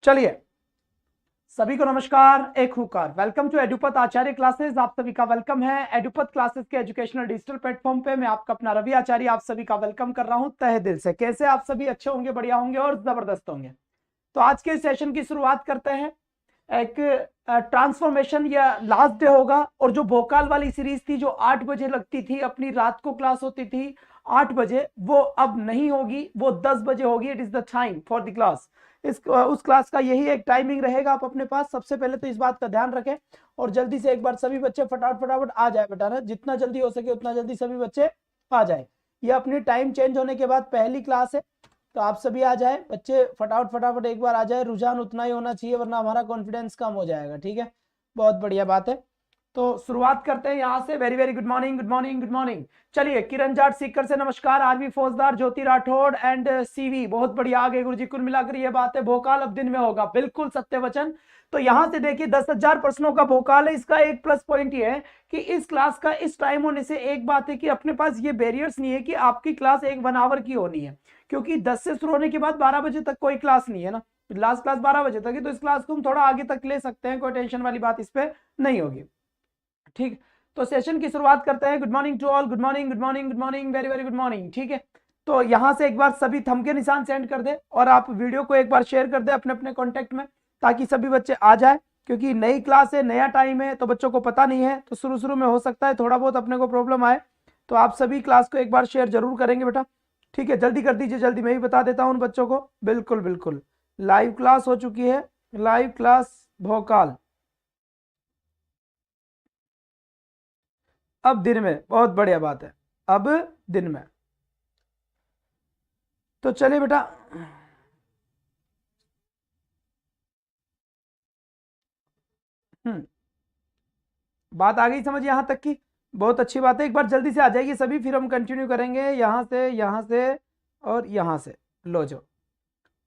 चलिए, सभी को नमस्कार, एक हुकार। Welcome to Edupath Acharya classes. आप सभी का वेलकम है एडुपत क्लासेस के एजुकेशनल डिजिटल प्लेटफॉर्म पे। मैं आपका अपना रवि आचार्य आप सभी का वेलकम कर रहा हूं तहे दिल से। कैसे आप सभी अच्छे होंगे, बढ़िया होंगे और जबरदस्त होंगे। तो आज के सेशन की शुरुआत करते हैं। एक ट्रांसफॉर्मेशन या लास्ट डे होगा, और जो भोकाल वाली सीरीज थी जो 8 बजे लगती थी, अपनी रात को क्लास होती थी 8 बजे, वो अब नहीं होगी, वो 10 बजे होगी। It is the time for the class. उस क्लास का यही एक टाइमिंग रहेगा आप अपने पास। सबसे पहले तो इस बात का ध्यान रखें और जल्दी से एक बार सभी बच्चे फटाफट आ जाए बेटा ना, जितना जल्दी हो सके उतना जल्दी सभी बच्चे आ जाए। ये अपनी टाइम चेंज होने के बाद पहली क्लास है, तो आप सभी आ जाए बच्चे, फटाफट एक बार आ जाए। रुझान उतना ही होना चाहिए, वरना हमारा कॉन्फिडेंस कम हो जाएगा। ठीक है, बहुत बढ़िया बात है। तो शुरुआत करते हैं यहाँ से। Very very good morning, good morning, good morning. चलिए, किरण जाट सीकर से नमस्कार, आरवी फौजदार, ज्योति राठौड़ एंड सीवी, बहुत बढ़िया आगे गुरुजी। कुल मिलाकर ये बात है, भोकाल अब दिन में होगा, बिल्कुल सत्य वचन। तो यहां से देखिए 10,000 प्रश्नों का भोकाल है। इसका एक प्लस पॉइंट ये है कि इस क्लास का इस टाइम होने से एक बात है कि अपने पास ये बैरियर्स नहीं है कि आपकी क्लास 1 आवर की होनी है, क्योंकि 10 से शुरू होने के बाद 12 बजे तक कोई क्लास नहीं है ना। लास्ट क्लास 12 बजे तक है, तो इस क्लास को हम थोड़ा आगे तक ले सकते हैं, कोई टेंशन वाली बात इस पे नहीं होगी। ठीक, तो सेशन की शुरुआत करते हैं। Good morning to all, good morning, good morning, good morning, very very good morning. ठीक है, तो यहां से एक बार सभी थंब के निशान सेंड कर दे और आप वीडियो को एक बार शेयर कर दे अपने अपने कॉन्टेक्ट में, ताकि सभी बच्चे आ जाए। क्योंकि नई क्लास है, नया टाइम है, तो बच्चों को पता नहीं है, तो शुरू में हो सकता है थोड़ा बहुत अपने को प्रॉब्लम आए। तो आप सभी क्लास को एक बार शेयर जरूर करेंगे बेटा। ठीक है, जल्दी कर दीजिए, जल्दी। मैं भी बता देता हूँ उन बच्चों को। बिल्कुल बिल्कुल, लाइव क्लास हो चुकी है, लाइव क्लास भोकाल अब दिन में, बहुत बढ़िया बात है, अब दिन में। तो चलिए बेटा, बात आ गई समझ यहां तक की? बहुत अच्छी बात है। एक बार जल्दी से आ जाइए सभी, फिर हम कंटिन्यू करेंगे यहां से और यहां से। लो जो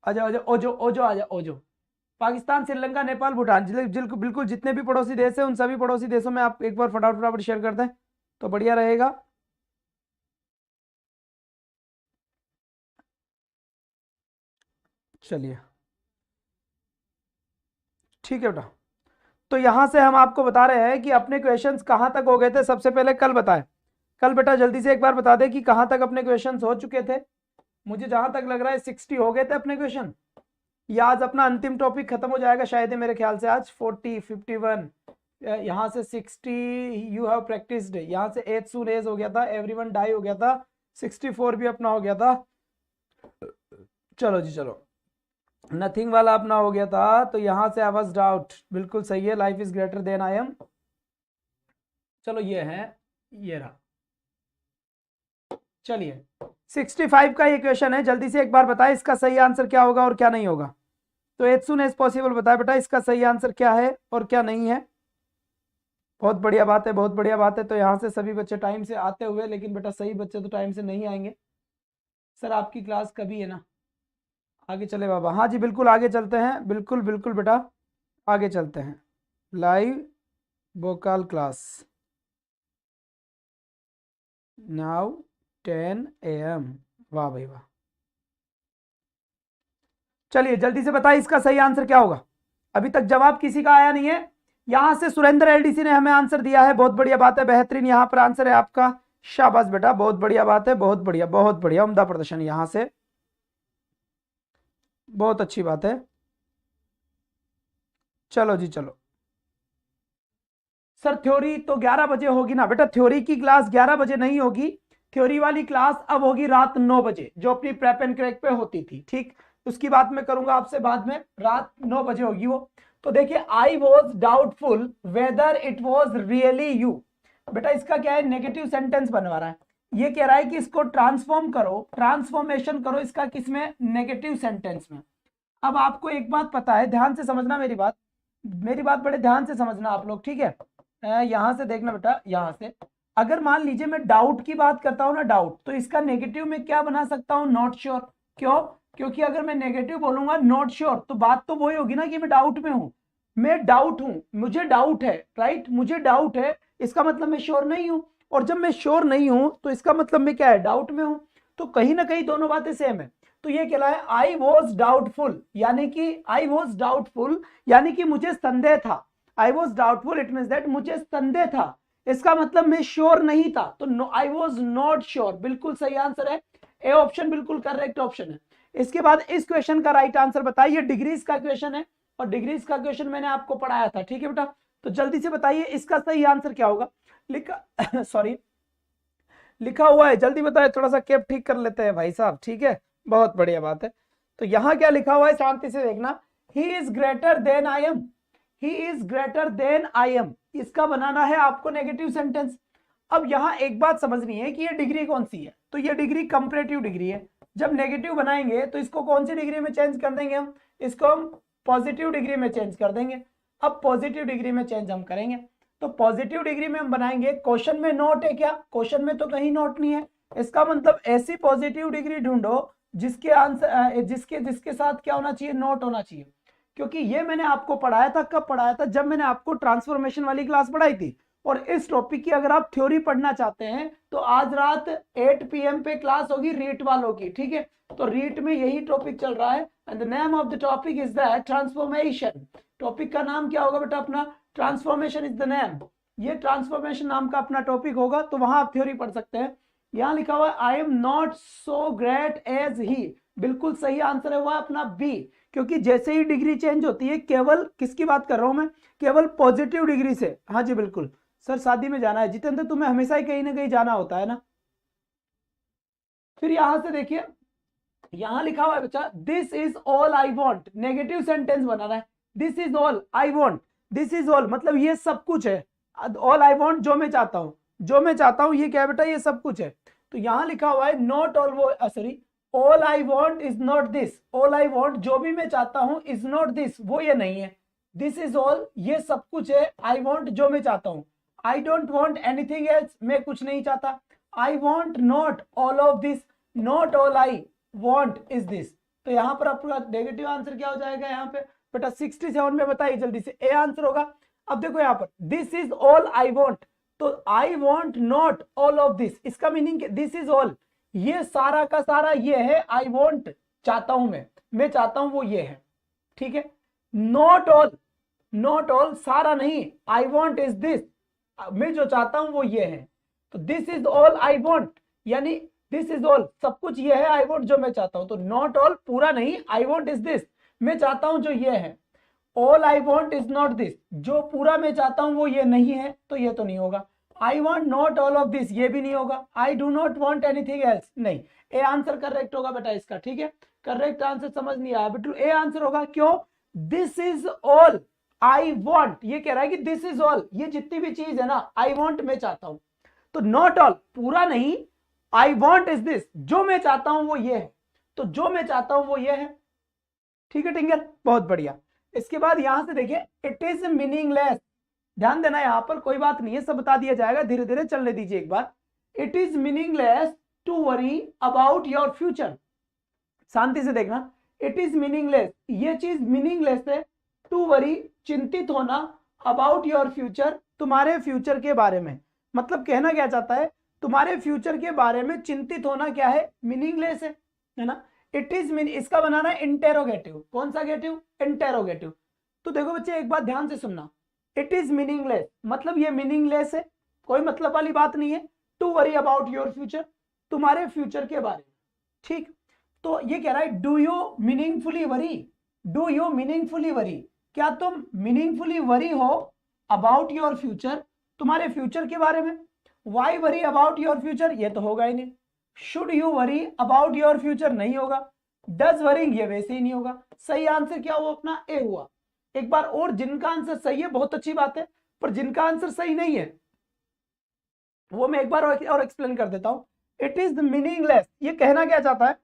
आ जाओ, ओजो ओजो आ जाओ, ओजो। पाकिस्तान, श्रीलंका, नेपाल, भूटान, बिल्कुल जितने भी पड़ोसी देश है उन सभी पड़ोसी देशों में आप एक बार फटाफट शेयर कर दें तो बढ़िया रहेगा। चलिए, ठीक है बेटा। तो यहां से हम आपको बता रहे हैं कि अपने क्वेश्चंस कहां तक हो गए थे। सबसे पहले कल बताएं, कल बेटा जल्दी से एक बार बता दे कि कहां तक अपने क्वेश्चंस हो चुके थे। मुझे जहां तक लग रहा है 60 हो गए थे अपने क्वेश्चन। या आज अपना अंतिम टॉपिक खत्म हो जाएगा शायद है, मेरे ख्याल से आज 40, 51, यहाँ से 60 यू हैव प्रैक्टिस्ड, यहाँ से एज सून एज हो गया था, एवरीवन डाई हो गया था, 64 भी अपना हो गया था। चलो जी चलो, नथिंग वाला अपना हो गया था। तो यहां से आई वाज डाउट, बिल्कुल सही है, life is greater than I am. चलो ये है, ये रहा। चलिए, 65 का ये क्वेश्चन है, जल्दी से एक बार बताए इसका सही आंसर क्या होगा और क्या नहीं होगा। तो एज सुन एज पॉसिबल बताए बेटा इसका सही आंसर क्या है और क्या नहीं है। बहुत बढ़िया बात है, बहुत बढ़िया बात है। तो यहाँ से सभी बच्चे टाइम से आते हुए, लेकिन बेटा सही बच्चे तो टाइम से नहीं आएंगे। सर आपकी क्लास कभी है ना? आगे चले बाबा, हाँ जी बिल्कुल आगे चलते हैं, बिल्कुल बिल्कुल बेटा आगे चलते हैं। Live vocal class now 10 AM। वाह भाई वाह। चलिए जल्दी से बताइए इसका सही आंसर क्या होगा। अभी तक जवाब किसी का आया नहीं है। यहां से सुरेंद्र एलडीसी ने हमें आंसर दिया है, बहुत बढ़िया बात है, बेहतरीन यहां पर आंसर है आपका। शाबाश बेटा, बहुत बढ़िया बात है, बहुत बढ़िया, बहुत बढ़िया, उम्दा प्रदर्शन यहां से, बहुत अच्छी बात है। चलो जी चलो। सर थ्योरी तो 11 बजे होगी ना बेटा, थ्योरी की क्लास 11 बजे नहीं होगी। थ्योरी वाली क्लास अब होगी रात 9 बजे, जो अपनी प्रेप एंड क्रैक पे होती थी। ठीक, उसकी बात मैं करूंगा आपसे बाद में, रात 9 बजे होगी वो। तो देखिए, I was doubtful whether it was really you. बेटा इसका क्या है, नेगेटिव सेंटेंस बनवा रहा है। ये कह रहा है कि इसको ट्रांसफॉर्म करो, ट्रांसफॉर्मेशन करो इसका, किसमें, नेगेटिव सेंटेंस में। अब आपको एक बात पता है, ध्यान से समझना मेरी बात, मेरी बात बड़े ध्यान से समझना आप लोग। ठीक है, यहां से देखना बेटा, यहां से अगर मान लीजिए मैं डाउट की बात करता हूं ना, डाउट, तो इसका नेगेटिव में क्या बना सकता हूं, नॉट श्योर। क्यों? क्योंकि अगर मैं नेगेटिव बोलूंगा नॉट श्योर, तो बात तो वही होगी ना कि मैं डाउट में हूं। मैं डाउट हूं, मुझे डाउट है, राइट, मुझे डाउट है, इसका मतलब मैं श्योर नहीं हूं। और जब मैं श्योर नहीं हूं तो इसका मतलब मैं क्या है, डाउट में हूं। तो कहीं ना कहीं दोनों बातें सेम है। तो ये कहलाए आई वॉज डाउटफुल, यानी कि आई वॉज डाउटफुल यानी कि मुझे संदेह था। I was doubtful it means that मुझे संदेह था, इसका मतलब मैं श्योर नहीं था, तो आई वॉज नॉट श्योर बिल्कुल सही आंसर है, ए ऑप्शन बिल्कुल करेक्ट ऑप्शन है। इसके बाद इस क्वेश्चन का राइट आंसर बताइए, डिग्रीज का क्वेश्चन है और डिग्रीज का क्वेश्चन मैंने आपको पढ़ाया था, ठीक है बेटा। तो जल्दी से बताइए इसका सही आंसर क्या होगा। लिखा सॉरी लिखा हुआ है, जल्दी बताए, थोड़ा सा कैप ठीक कर लेते हैं भाई साहब, ठीक है, बहुत बढ़िया बात है। तो यहाँ क्या लिखा हुआ है शांति से देखना, he is greater than I am, he is greater than I am, इसका बनाना है आपको नेगेटिव सेंटेंस। अब यहाँ एक बात समझनी है कि ये डिग्री कौन सी है, तो ये डिग्री कंपैरेटिव डिग्री है। जब नेगेटिव बनाएंगे तो इसको कौन सी डिग्री में चेंज कर देंगे हम, इसको हम पॉजिटिव डिग्री में चेंज कर देंगे। अब पॉजिटिव डिग्री में चेंज हम करेंगे तो पॉजिटिव डिग्री में हम बनाएंगे, क्वेश्चन में नोट है क्या, क्वेश्चन में तो कहीं नोट नहीं है, इसका मतलब ऐसी पॉजिटिव डिग्री ढूंढो जिसके आंसर जिसके साथ क्या होना चाहिए, नोट होना चाहिए। क्योंकि ये मैंने आपको पढ़ाया था, कब पढ़ाया था, जब मैंने आपको ट्रांसफॉर्मेशन वाली क्लास पढ़ाई थी। और इस टॉपिक की अगर आप थ्योरी पढ़ना चाहते हैं तो आज रात 8 PM पे क्लास होगी रीट वालों की, ठीक है। तो रीट में यही टॉपिक चल रहा है and the name of the topic is that transformation. Topic का नाम क्या होगा बेटा अपना, ट्रांसफॉर्मेशन इज द नेम। ये ट्रांसफॉर्मेशन नाम का अपना टॉपिक होगा, तो वहां आप थ्योरी पढ़ सकते हैं। यहाँ लिखा हुआ है I am not so great as he, बिल्कुल सही आंसर है वह अपना बी, क्योंकि जैसे ही डिग्री चेंज होती है, केवल किसकी बात कर रहा हूं मैं, केवल पॉजिटिव डिग्री से। हाँ जी बिल्कुल सर, शादी में जाना है जितेंद्र, तुम्हें हमेशा ही कहीं ना कहीं जाना होता है ना। फिर यहां से देखिए, यहां लिखा हुआ है बच्चा this is all I want, negative sentence बनाना है। This is all I want, this is all मतलब ये सब कुछ है, ऑल आई वॉन्ट जो मैं चाहता हूं, जो मैं चाहता हूं ये क्या बेटा, ये सब कुछ है। तो यहां लिखा हुआ है नॉट ऑल, वो sorry all I want is not this, all I want जो भी मैं चाहता हूं इज नॉट दिस, वो ये नहीं है। दिस इज ऑल ये सब कुछ है, आई वॉन्ट जो मैं चाहता हूं, I don't want anything else मैं कुछ नहीं चाहता, आई want not all of this, not all I want is this. तो यहाँ पर आपका नेगेटिव आंसर क्या हो जाएगा यहाँ पे बेटा 67 में बताइए जल्दी से, ए आंसर होगा। अब देखो यहाँ पर this is all I want, तो I want not all of this, इसका मीनिंग दिस इज ऑल ये सारा का सारा ये है, आई वॉन्ट चाहता हूं मैं चाहता हूं वो ये है, ठीक है। नॉट ऑल, नॉट ऑल सारा नहीं, आई वॉन्ट इज दिस मैं जो चाहता हूं वो ये है। तो this is all I want यानी दिस इज ऑल सब कुछ ये है, आई वॉन्ट जो मैं चाहता हूं, तो नॉट ऑल पूरा नहीं, आई वॉन्ट इज दिस मैं चाहता हूं जो ये है। All I want is not this जो पूरा मैं चाहता हूं वो ये नहीं है, तो ये तो नहीं होगा। आई want not all of this ये भी नहीं होगा। I do not want anything else नहीं, ए आंसर करेक्ट होगा बेटा इसका, ठीक है। करेक्ट आंसर समझ नहीं आया बेटू, ए आंसर होगा, क्यों, this is all I want, ये कह रहा है कि दिस इज ऑल ये जितनी भी चीज है ना आई वॉन्ट मैं चाहता हूं, तो नॉट ऑल पूरा नहीं, आई वॉन्ट इज दिस जो मैं चाहता हूं वो ये है, तो जो मैं चाहता हूं वो ये है, ठीक है टिंगर, बहुत बढ़िया। इसके बाद यहां से देखिए इट इज मीनिंगलेस, ध्यान देना यहां पर, कोई बात नहीं है सब बता दिया जाएगा, धीरे धीरे चलने दीजिए एक बार। It is meaningless to worry about your future, शांति से देखना, इट इज मीनिंगलेस ये चीज मीनिंगलेस है, टू वरी चिंतित होना, अबाउट योर फ्यूचर तुम्हारे फ्यूचर के बारे में, मतलब कहना क्या चाहता है, तुम्हारे फ्यूचर के बारे में चिंतित होना क्या है, मीनिंगलेस है ना। इट इज इसका बनाना है इंटेरोगेटिव, कौन सा गेटिव, इंटेरोगेटिव। तो देखो बच्चे एक बात ध्यान से सुनना, इट इज मीनिंगलेस मतलब ये मीनिंगलेस है, कोई मतलब वाली बात नहीं है, to worry about your future तुम्हारे फ्यूचर के बारे में, ठीक। तो ये कह रहा है do you meaningfully worry, do you meaningfully worry, क्या तुम मीनिंगफुली वरी हो अबाउट योर फ्यूचर तुम्हारे फ्यूचर के बारे में। Why worry about your future ये तो होगा ही नहीं, should you worry about your future नहीं होगा, डज वरिंग ये वैसे ही नहीं होगा। सही आंसर क्या हुआ अपना, ए हुआ। एक बार और जिनका आंसर सही है बहुत अच्छी बात है, पर जिनका आंसर सही नहीं है वो मैं एक बार और एक्सप्लेन कर देता हूं। इट इज मीनिंगलेस ये कहना क्या चाहता है,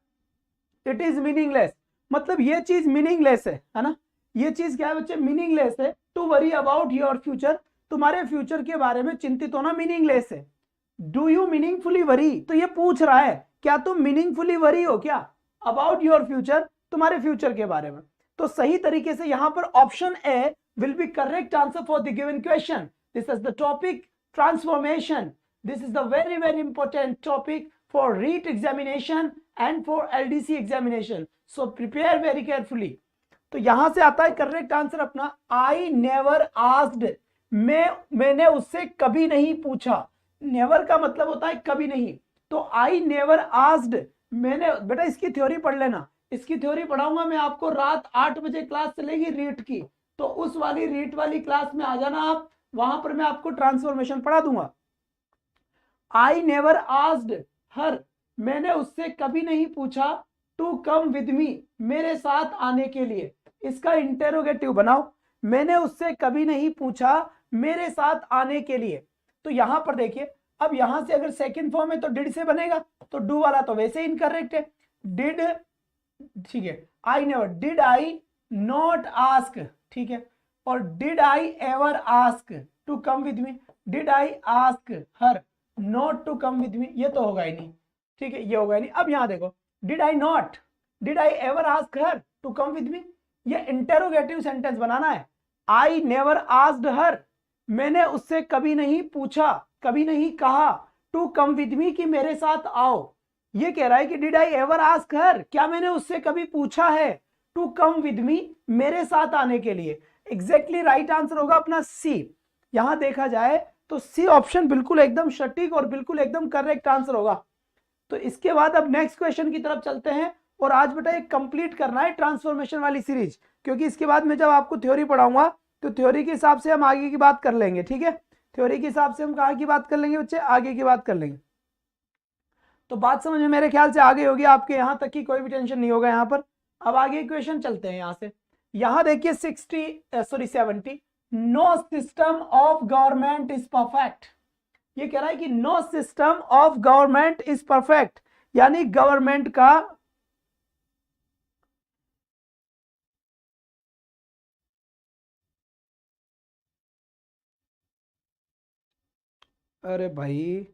इट इज मीनिंगलेस मतलब ये चीज मीनिंगलेस है ना, ये चीज क्या है बच्चे, मीनिंगलेस है। To worry about your future तुम्हारे फ्यूचर के बारे में चिंतित होना मीनिंगलेस है। डू यू मीनिंगफुली वरी तो ये पूछ रहा है क्या तुम मीनिंगफुली वरी हो क्या अबाउट योर फ्यूचर तुम्हारे फ्यूचर के बारे में। तो सही तरीके से यहां पर option A will be correct answer for the given question. This is the topic transformation, this is the very very important topic for REET examination and for LDC examination. So prepare very carefully. तो यहां से आता है correct answer अपना, I never asked, मैंने उससे कभी नहीं पूछा। नेवर का मतलब होता है कभी नहीं, तो I never asked, मैंने, बेटा इसकी थ्योरी पढ़ लेना, इसकी थ्योरी पढ़ाऊंगा मैं आपको, रात 8 बजे क्लास चलेगी रीट की, तो उस वाली रीट वाली क्लास में आ जाना आप, वहां पर मैं आपको ट्रांसफॉर्मेशन पढ़ा दूंगा। I never asked her, मैंने उससे कभी नहीं पूछा, to come with me, मेरे साथ आने के लिए। इसका इंटेरोगेटिव बनाओ, मैंने उससे कभी नहीं पूछा मेरे साथ आने के लिए। तो यहां पर देखिए, अब यहां से अगर सेकंड फॉर्म है तो डिड से बनेगा, तो डू वाला तो वैसे इनकरेक्ट है, डिड, ठीक है, I never, did I not ask, ठीक है, और did I ever ask to come with me, did I ask her not to come with me, ये तो होगा ही नहीं, ठीक है, ये होगा ही नहीं। अब यहां देखो, did I not, did I ever ask her to come with me, ये इंटेरोगेटिव सेंटेंस बनाना है। आई नेवर आस्क्ड हर, मैंने उससे कभी नहीं पूछा, कभी नहीं कहा, टू कम विद मी, कि मेरे साथ आओ। ये कह रहा है कि डिड आई एवर आस्क हर, क्या मैंने उससे कभी पूछा है, टू कम विद मी, मेरे साथ आने के लिए। एग्जैक्टली राइट आंसर होगा अपना सी। यहां देखा जाए तो सी ऑप्शन बिल्कुल एकदम सटीक और बिल्कुल एकदम करेक्ट आंसर होगा। तो इसके बाद अब नेक्स्ट क्वेश्चन की तरफ चलते हैं, और आज बेटा एक कंप्लीट करना है ट्रांसफॉर्मेशन वाली सीरीज, क्योंकि इसके बाद मैं जब आपको थ्योरी पढ़ाऊंगा तो थ्योरी के हिसाब से हम आगे की बात कर लेंगे, ठीक है, थ्योरी के हिसाब से हम कहाँ की बात कर लेंगे बच्चे, आगे की बात कर लेंगे। तो बात समझ में मेरे ख्याल से आगे होगी आपके, यहां तक की कोई भी टेंशन नहीं होगा यहाँ पर। अब आगे क्वेश्चन चलते हैं यहां से, यहां देखिए 70, no system of government is perfect. ये कह रहा है कि no system of government is perfect, यानी गवर्नमेंट का, अरे भाई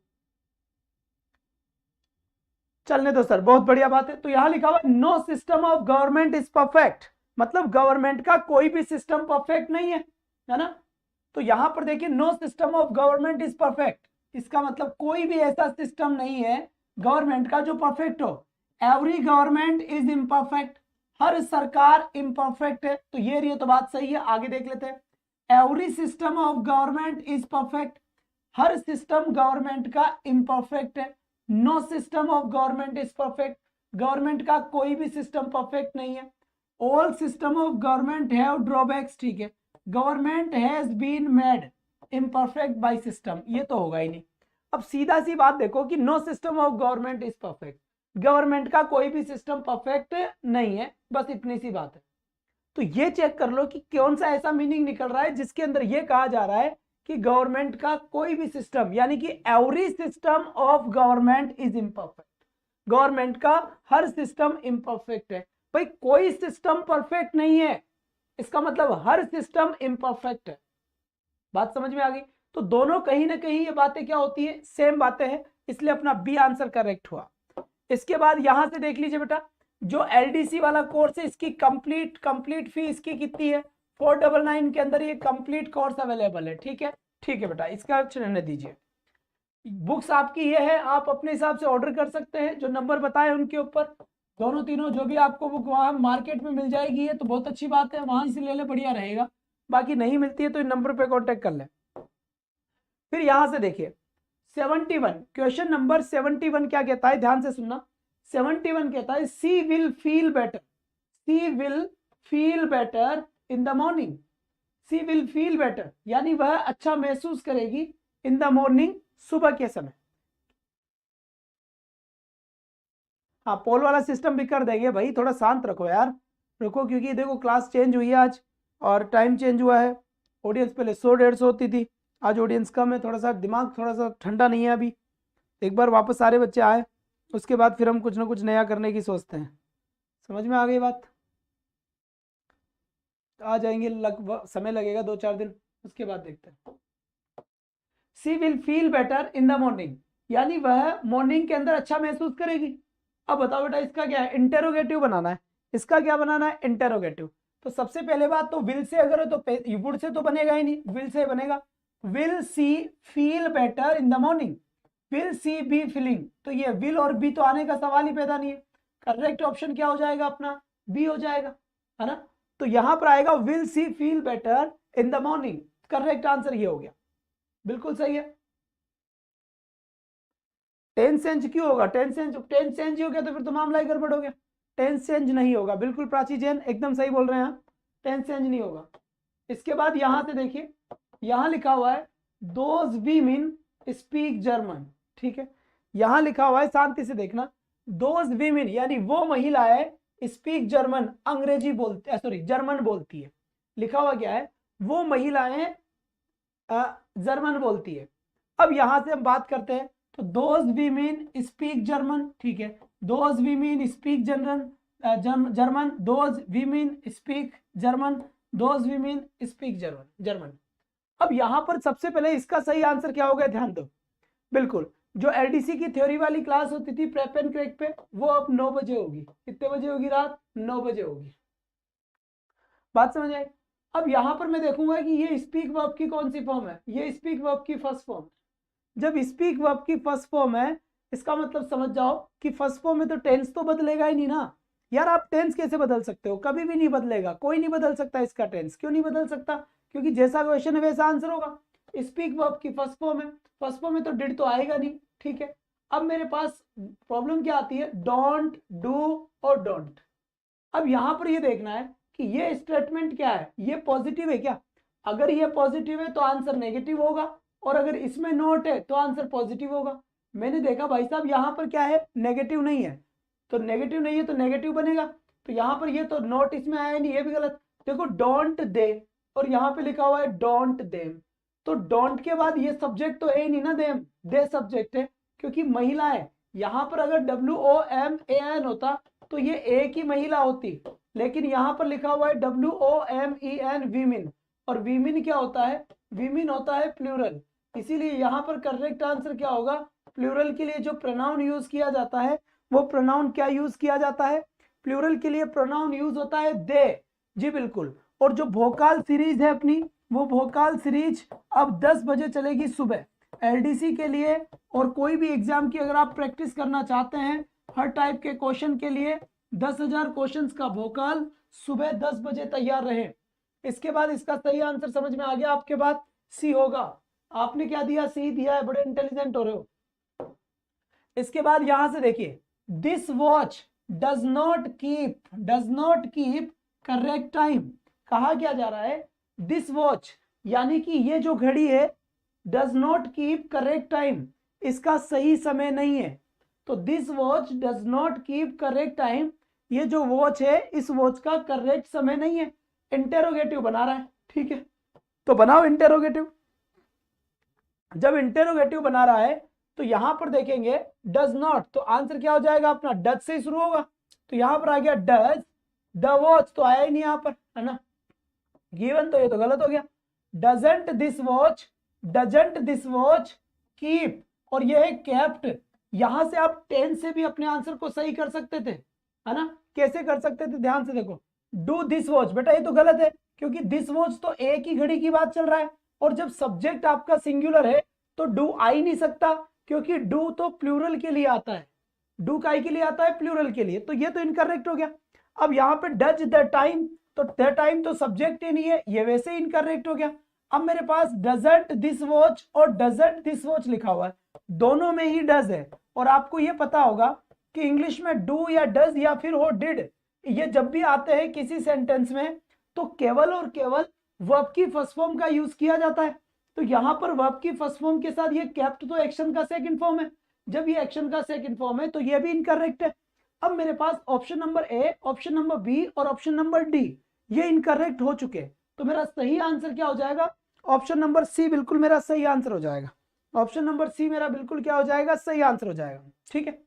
चलने दो सर, बहुत बढ़िया बात है। तो यहां लिखा हुआ no system of government is perfect, मतलब गवर्नमेंट का कोई भी सिस्टम परफेक्ट नहीं है ना। तो यहां पर देखिए no system of government is perfect, इसका मतलब कोई भी ऐसा सिस्टम नहीं है गवर्नमेंट का जो परफेक्ट हो। एवरी गवर्नमेंट इज इम्परफेक्ट, हर सरकार इम्परफेक्ट है, तो ये रही तो बात सही है। आगे देख लेते हैं, every system of government is perfect, हर सिस्टम गवर्नमेंट का इम्परफेक्ट है। No system of government is perfect, government का कोई भी सिस्टम परफेक्ट नहीं है। All system of government have drawbacks, ठीक है, government has been made imperfect by system, ये तो होगा ही नहीं। अब सीधा सी बात देखो कि no system of government is perfect, government का कोई भी सिस्टम परफेक्ट नहीं है, बस इतनी सी बात है। तो ये चेक कर लो कि कौन सा ऐसा मीनिंग निकल रहा है जिसके अंदर ये कहा जा रहा है कि गवर्नमेंट का कोई भी सिस्टम, यानी कि every system of government is imperfect, government का हर सिस्टम इम्परफेक्ट है। भाई कोई सिस्टम परफेक्ट नहीं है, इसका मतलब हर सिस्टम इम्परफेक्ट है। बात समझ में आ गई। तो दोनों कहीं ना कहीं ये बातें क्या होती है, सेम बातें हैं, इसलिए अपना बी आंसर करेक्ट हुआ। इसके बाद यहां से देख लीजिए बेटा, जो एलडीसी वाला कोर्स है इसकी कंप्लीट फी इसकी कितनी है, 499 के अंदर ये कंप्लीट कोर्स अवेलेबल है, ठीक है बेटा, इसका रहने दीजिए। बुक्स आपकी ये है, आप अपने हिसाब से ऑर्डर कर सकते हैं, जो नंबर बताए उनके ऊपर, दोनों तीनों जो भी आपको बुक वहां मार्केट में मिल जाएगी, है तो बहुत अच्छी बात है, वहां से ले ले, बढ़िया रहेगा। बाकी नहीं मिलती है तो इन नंबर पे कांटेक्ट कर ले। फिर यहां से देखिए 71, क्वेश्चन नंबर 71 क्या कहता है, ध्यान से सुनना। 71 कहता है she will feel better, she will feel better in the morning, she will feel better यानी वह अच्छा महसूस करेगी इन द मॉर्निंग, सुबह के समय। हाँ पोल वाला सिस्टम भी कर देंगे भाई, थोड़ा शांत रखो यार, रुको, क्योंकि देखो क्लास चेंज हुई है आज और टाइम चेंज हुआ है। ऑडियंस पहले 100-150 होती थी, आज ऑडियंस कम है, थोड़ा सा दिमाग थोड़ा सा ठंडा नहीं है अभी, एक बार वापस सारे बच्चे आए उसके बाद फिर हम कुछ ना कुछ नया करने की सोचते हैं। समझ में आ गई बात, आ जाएंगे, लगभग समय लगेगा 2-4 दिन, उसके बाद देखते हैं। She will feel better in the morning, यानी वह मॉर्निंग के अंदर अच्छा महसूस करेगी। अब बताओ बेटा इसका क्या है, इंटेरोगेटिव बनाना है, इसका क्या बनाना है, इंटेरोगेटिव। तो सबसे पहले बात तो विल से अगर तो वुड से तो बनेगा ही नहीं, विल से बनेगा। Will she feel better in the morning, will she be feeling, तो ये विल और बी तो आने का सवाल ही पैदा नहीं है। करेक्ट ऑप्शन क्या हो जाएगा अपना, बी हो जाएगा, है ना। तो यहां पर आएगा will she feel better in the morning, correct answer ये हो गया, बिल्कुल सही है। टेंस चेंज क्यों होगा, टेंस चेंज हो गया तो फिर तो मामला ही गड़बड़ हो गया। टेंस चेंज नहीं होगा, बिल्कुल प्राची जैन एकदम सही बोल रहे हैं आप, टेंस चेंज नहीं होगा। इसके बाद यहां से देखिए, यहां लिखा हुआ है दोज वीमेन स्पीक जर्मन, ठीक है, यहां लिखा हुआ है, शांति से देखना, दोज वीमेन यानी वो महिलाएं स्पीक जर्मन, अंग्रेजी बोलती है, सॉरी जर्मन बोलती है, लिखा हुआ क्या है, वो महिलाएं जर्मन बोलती है। अब यहां से हम बात करते हैं, तो दोज वीमेन स्पीक जर्मन, ठीक है, those women speak German, those women speak German, those women speak German. अब यहां पर सबसे पहले इसका सही आंसर क्या होगा, ध्यान दो, बिल्कुल जो एलडीसी की थ्योरी वाली क्लास होती थी प्रेप एंड क्रैक पे, वो अब 9 बजे होगी, कितने बजे होगी, रात 9 बजे होगी, बात समझ आई। अब यहां पर मैं देखूंगा कि ये स्पीक वर्ब की कौन सी फॉर्म है, ये स्पीक वर्ब की फर्स्ट फॉर्म, जब स्पीक वर्ब की फर्स्ट फॉर्म है, इसका मतलब समझ जाओ कि फर्स्ट फॉर्म में तो टेंस तो बदलेगा ही नहीं ना यार। आप टेंस कैसे बदल सकते हो, कभी भी नहीं बदलेगा, कोई नहीं बदल सकता इसका टेंस, क्यों नहीं बदल सकता, क्योंकि जैसा क्वेश्चन है वैसा आंसर होगा। स्पीक वर्ब की फर्स्ट फॉर्म है, फर्स्ट फॉर्म में तो डिड तो आएगा नहीं, ठीक है। अब मेरे पास प्रॉब्लम क्या आती है, डोंट, डू और डोंट। अब यहां पर ये देखना है कि ये स्टेटमेंट क्या है, ये पॉजिटिव है क्या, अगर ये पॉजिटिव है तो आंसर नेगेटिव होगा, और अगर इसमें नोट है तो आंसर पॉजिटिव होगा। मैंने देखा भाई साहब यहां पर क्या है, नेगेटिव नहीं है, तो नेगेटिव नहीं है तो नेगेटिव बनेगा, तो यहां पर ये तो नोट इसमें आया नहीं, ये भी गलत। देखो डोंट दे, और यहाँ पे लिखा हुआ है डोंट देम, तो डोंट के बाद ये सब्जेक्ट तो है नहीं ना, देम, दे सब्जेक्ट है, क्योंकि महिला है। यहां पर अगर WOMAN होता तो ये एक ही महिला होती, लेकिन यहां पर लिखा हुआ है WOMEN वीमेन, और वीमेन क्या होता है, वीमेन होता है प्लूरल, इसीलिए यहां पर करेक्ट आंसर क्या होगा, प्लूरल के लिए जो प्रोनाउन यूज किया जाता है वो प्रोनाउन क्या यूज किया जाता है, प्लूरल के लिए प्रोनाउन यूज होता है दे, जी बिल्कुल। और जो भोकाल सीरीज है अपनी, वो भोकाल सीरीज अब 10 बजे चलेगी सुबह एलडीसी के लिए, और कोई भी एग्जाम की अगर आप प्रैक्टिस करना चाहते हैं हर टाइप के क्वेश्चन के लिए, 10,000 क्वेश्चंस का भोकाल सुबह 10 बजे तैयार रहे। इसके बाद इसका सही आंसर समझ में आ गया आपके बाद, सी होगा। आपने क्या दिया, सी दिया है, बड़े इंटेलिजेंट हो रहे हो। इसके बाद यहां से देखिए, this watch does not keep correct time, कहा क्या जा रहा है, दिस वॉच यानी कि ये जो घड़ी है does not keep correct time, इसका सही समय नहीं है, तो this watch does not keep correct time, ये जो वॉच है इस वॉच का करेक्ट समय नहीं है, इंटेरोगेटिव बना रहा है, ठीक है, तो बनाओ इंटेरोगेटिव। जब इंटेरोगेटिव बना रहा है तो यहां पर देखेंगे डज नॉट, तो आंसर क्या हो जाएगा अपना, डज से शुरू होगा, तो यहां पर आ गया डज, द वॉच तो आया ही नहीं यहां पर, है ना, गिवन, तो ये तो गलत हो गया। डजंट दिस वॉच कीप, और ये है केप्ट, यहां से आप 10 से भी अपने आंसर को सही कर सकते थे, है ना, कैसे कर सकते थे, ध्यान से देखो, डू दिस वॉच, बेटा ये तो गलत है, क्योंकि दिस वॉच तो एक ही घड़ी की बात चल रहा है, और जब सब्जेक्ट आपका सिंगुलर है तो डू आ ही नहीं सकता, क्योंकि डू तो प्लूरल के लिए आता है, डू काई के लिए आता है, प्लूरल के लिए, तो ये तो इनकरेक्ट हो गया। अब यहाँ पे डज द टाइम, तो द टाइम तो सब्जेक्ट ही नहीं है, ये वैसे ही इनकरेक्ट हो गया। अब मेरे पास डजंट दिस वॉच और डजंट दिस वॉच लिखा हुआ है, दोनों में ही डज है, और आपको ये पता होगा कि इंग्लिश में डू या डज या फिर हो डिड, ये जब भी आते हैं किसी सेंटेंस में तो केवल और केवल वर्ब की फर्स्ट फॉर्म का यूज किया जाता है, तो यहां पर वर्ब की फर्स्ट फॉर्म के साथ ये केप्ट तो एक्शन का सेकंड फॉर्म है, जब ये एक्शन का सेकंड फॉर्म है तो ये भी इनकरेक्ट है। अब मेरे पास option number A, option number B और ऑप्शन नंबर डी ये इनकरेक्ट हो चुके, तो मेरा सही आंसर क्या हो जाएगा, ऑप्शन नंबर सी बिल्कुल मेरा सही आंसर हो जाएगा, ऑप्शन नंबर सी मेरा बिल्कुल क्या हो जाएगा, सही आंसर हो जाएगा, ठीक है,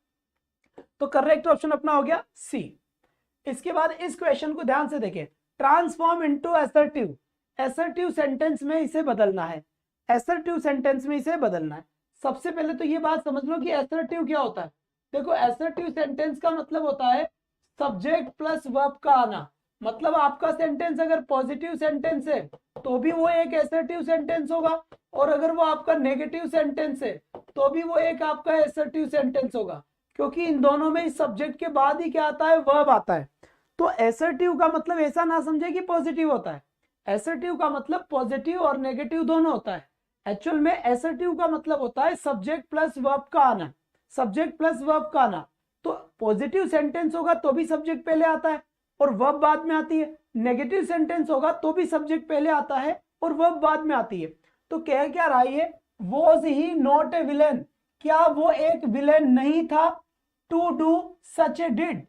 तो करेक्ट ऑप्शन अपना हो गया सी। इसके बाद इस क्वेश्चन को ध्यान से देखें, transform into assertive, assertive sentence में इसे बदलना है, असर्टिव सेंटेंस में इसे बदलना है। सबसे पहले तो ये बात समझ लो कि असर्टिव क्या होता है। देखो असर्टिव सेंटेंस का मतलब होता है सब्जेक्ट प्लस वर्ब का आना, मतलब आपका सेंटेंस अगर पॉजिटिव सेंटेंस है तो भी वो एक असर्टिव सेंटेंस होगा, और अगर वो आपका नेगेटिव सेंटेंस है तो भी वो एक आपका असर्टिव सेंटेंस होगा, क्योंकि इन दोनों में इस सब्जेक्ट के बाद ही क्या आता है, वर्ब आता है। तो एसर्टिव का मतलब ऐसा ना समझे कि पॉजिटिव होता है, एसर्टिव का मतलब पॉजिटिव और नेगेटिव दोनों होता है। एक्चुअल में एसर्टिव का मतलब होता है सब्जेक्ट प्लस वर्ब का आना, सब्जेक्ट प्लस वर्ब का आना। तो पॉजिटिव सेंटेंस होगा तो भी सब्जेक्ट पहले आता है और वर्ब बाद में आती है, नेगेटिव सेंटेंस होगा तो भी सब्जेक्ट पहले आता है और वर्ब बाद में आती है। तो कह क्या रहा है, was he not a villain, क्या वो एक विलेन नहीं था, to do such a deed,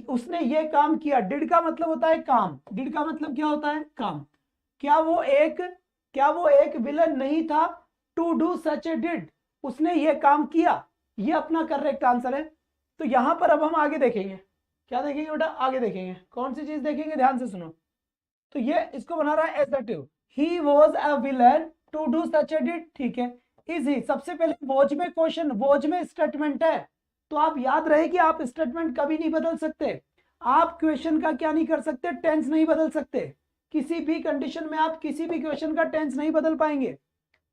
उसने ये काम किया। डिड का मतलब होता है काम, डिड का मतलब क्या होता है, काम। क्या वो एक विलन नहीं था, to do such a deed, उसने ये काम किया, ये अपना करेक्ट आंसर है। तो यहां पर अब हम आगे देखेंगे, क्या देखेंगे बेटा, आगे देखेंगे कौन सी चीज देखेंगे, ध्यान से सुनो। तो ये इसको बना रहा है assertive, he was a villain to do such a deed, ठीक है। इज ही, सबसे पहले वॉज में क्वेश्चन, वॉज में स्टेटमेंट है, तो आप याद रहे कि आप स्टेटमेंट कभी नहीं बदल सकते, आप क्वेश्चन का क्या नहीं कर सकते, टेंस नहीं बदल सकते, किसी भी कंडीशन में आप किसी भी क्वेश्चन का टेंस नहीं बदल पाएंगे।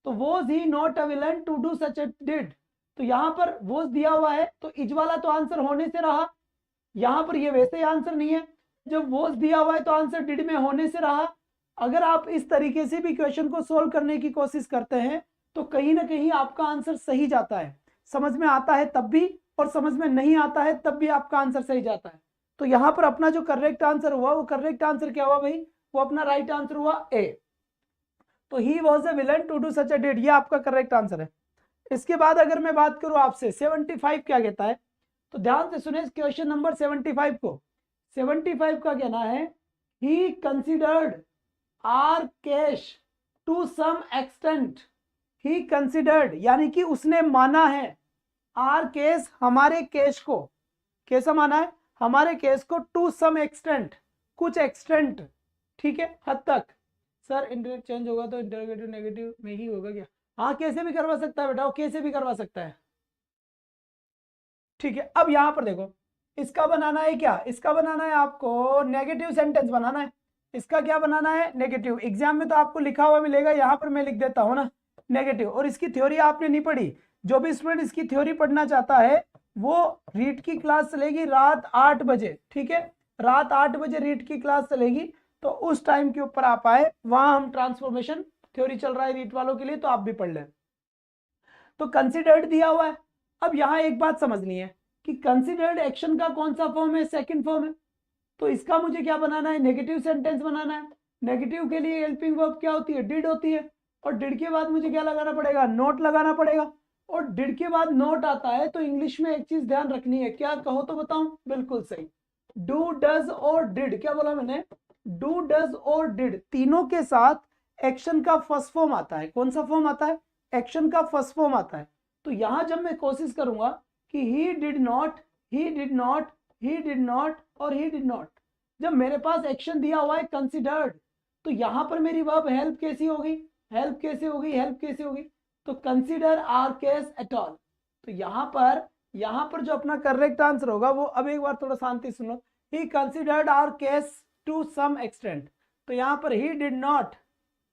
तो was he not a villain to do such a deed, तो यहां पर वॉज दिया हुआ है तो इज वाला तो आंसर होने से रहा, यहां पर ये वैसे आंसर नहीं है, जब वॉज दिया हुआ है तो आंसर डिड में होने से रहा। अगर आप इस तरीके से भी क्वेश्चन को सोल्व करने की कोशिश करते हैं तो कहीं ना कहीं आपका आंसर सही जाता है, समझ में आता है तब भी और समझ में नहीं आता है तब भी आपका आंसर सही जाता है। तो यहां पर अपना जो करेक्ट आंसर हुआ वो करेक्ट आंसर क्या हुआ भाई, वो अपना राइट आंसर हुआ ए। तो he was a villain to do such a deed, ये आपका करेक्ट आंसर है। इसके बाद अगर मैं बात करूं आपसे 75 क्या कहता है, तो ध्यान से सुने क्वेश्चन नंबर 75 को। 75 का कहना है, he considered our case to some extent, he considered यानी कि उसने माना है, आर केस हमारे केस को, कैसा माना है, हमारे केस को, टू सम एक्सटेंट कुछ एक्सटेंट, ठीक है, हद तक। सर इंटरजेक्ट चेंज होगा तो इंटरोगेटिव नेगेटिव में ही होगा क्या, हाँ कैसे भी करवा सकता है बेटा, वो कैसे भी करवा सकता है, ठीक है। अब यहां पर देखो, इसका बनाना है क्या, इसका बनाना है आपको नेगेटिव सेंटेंस बनाना है, इसका क्या बनाना है, नेगेटिव। एग्जाम में तो आपको लिखा हुआ मिलेगा, यहां पर मैं लिख देता हूं ना नेगेटिव, और इसकी थ्योरी आपने नहीं पढ़ी। जो भी स्टूडेंट इसकी थ्योरी पढ़ना चाहता है वो रीट की क्लास चलेगी रात 8 बजे, ठीक है, रात 8 बजे रीट की क्लास चलेगी, तो उस टाइम के ऊपर आप आए, वहां हम ट्रांसफॉर्मेशन थ्योरी चल रहा है रीट वालों के लिए, तो आप भी पढ़ लें। तो कंसिडर्ड दिया हुआ है। अब यहां एक बात समझनी है कि कंसिडर्ड एक्शन का कौन सा फॉर्म है, सेकंड फॉर्म है, तो इसका मुझे क्या बनाना है, नेगेटिव सेंटेंस बनाना है। नेगेटिव के लिए हेल्पिंग वर्ब क्या होती है, डिड होती है, और डिड के बाद मुझे क्या लगाना पड़ेगा, नोट लगाना पड़ेगा, और डिड के बाद नोट आता है तो इंग्लिश में एक चीज ध्यान रखनी है, क्या कहो तो बताऊं, बिल्कुल सही, डू डज और डिड, क्या बोला मैंने, डू डज और डिड तीनों के साथ एक्शन का फर्स्ट फॉर्म आता है। कौन सा फॉर्म आता है, एक्शन का फर्स्ट फॉर्म आता है। तो यहां जब मैं कोशिश करूंगा कि ही did not, he did not, he did not और ही डिड नॉट, जब मेरे पास एक्शन दिया हुआ है कंसिडर्ड, तो यहां पर मेरी वर्ब हेल्प कैसी होगी, हेल्प कैसे होगी, हेल्प कैसे होगी, तो consider our case at all. तो यहां पर जो अपना करेक्ट आंसर होगा वो, अब एक बार थोड़ा शांति सुनो, he considered our case to some extent, तो यहां पर he did not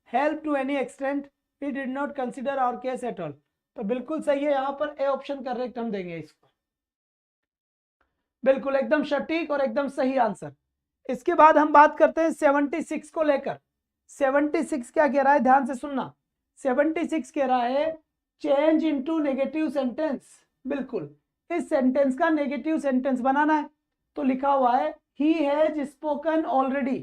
help to any extent, he did not consider our case at all, तो बिल्कुल सही है, यहां पर ए ऑप्शन करेक्ट हम देंगे इसको, बिल्कुल एकदम सटीक और एकदम सही आंसर। इसके बाद हम बात करते हैं 76 को लेकर। 76 क्या कह रहा है, ध्यान से सुनना। 76 कह रहा है चेंज इनटू नेगेटिव सेंटेंस, बिल्कुल इस सेंटेंस का नेगेटिव सेंटेंस बनाना है। तो लिखा हुआ है he has spoken already,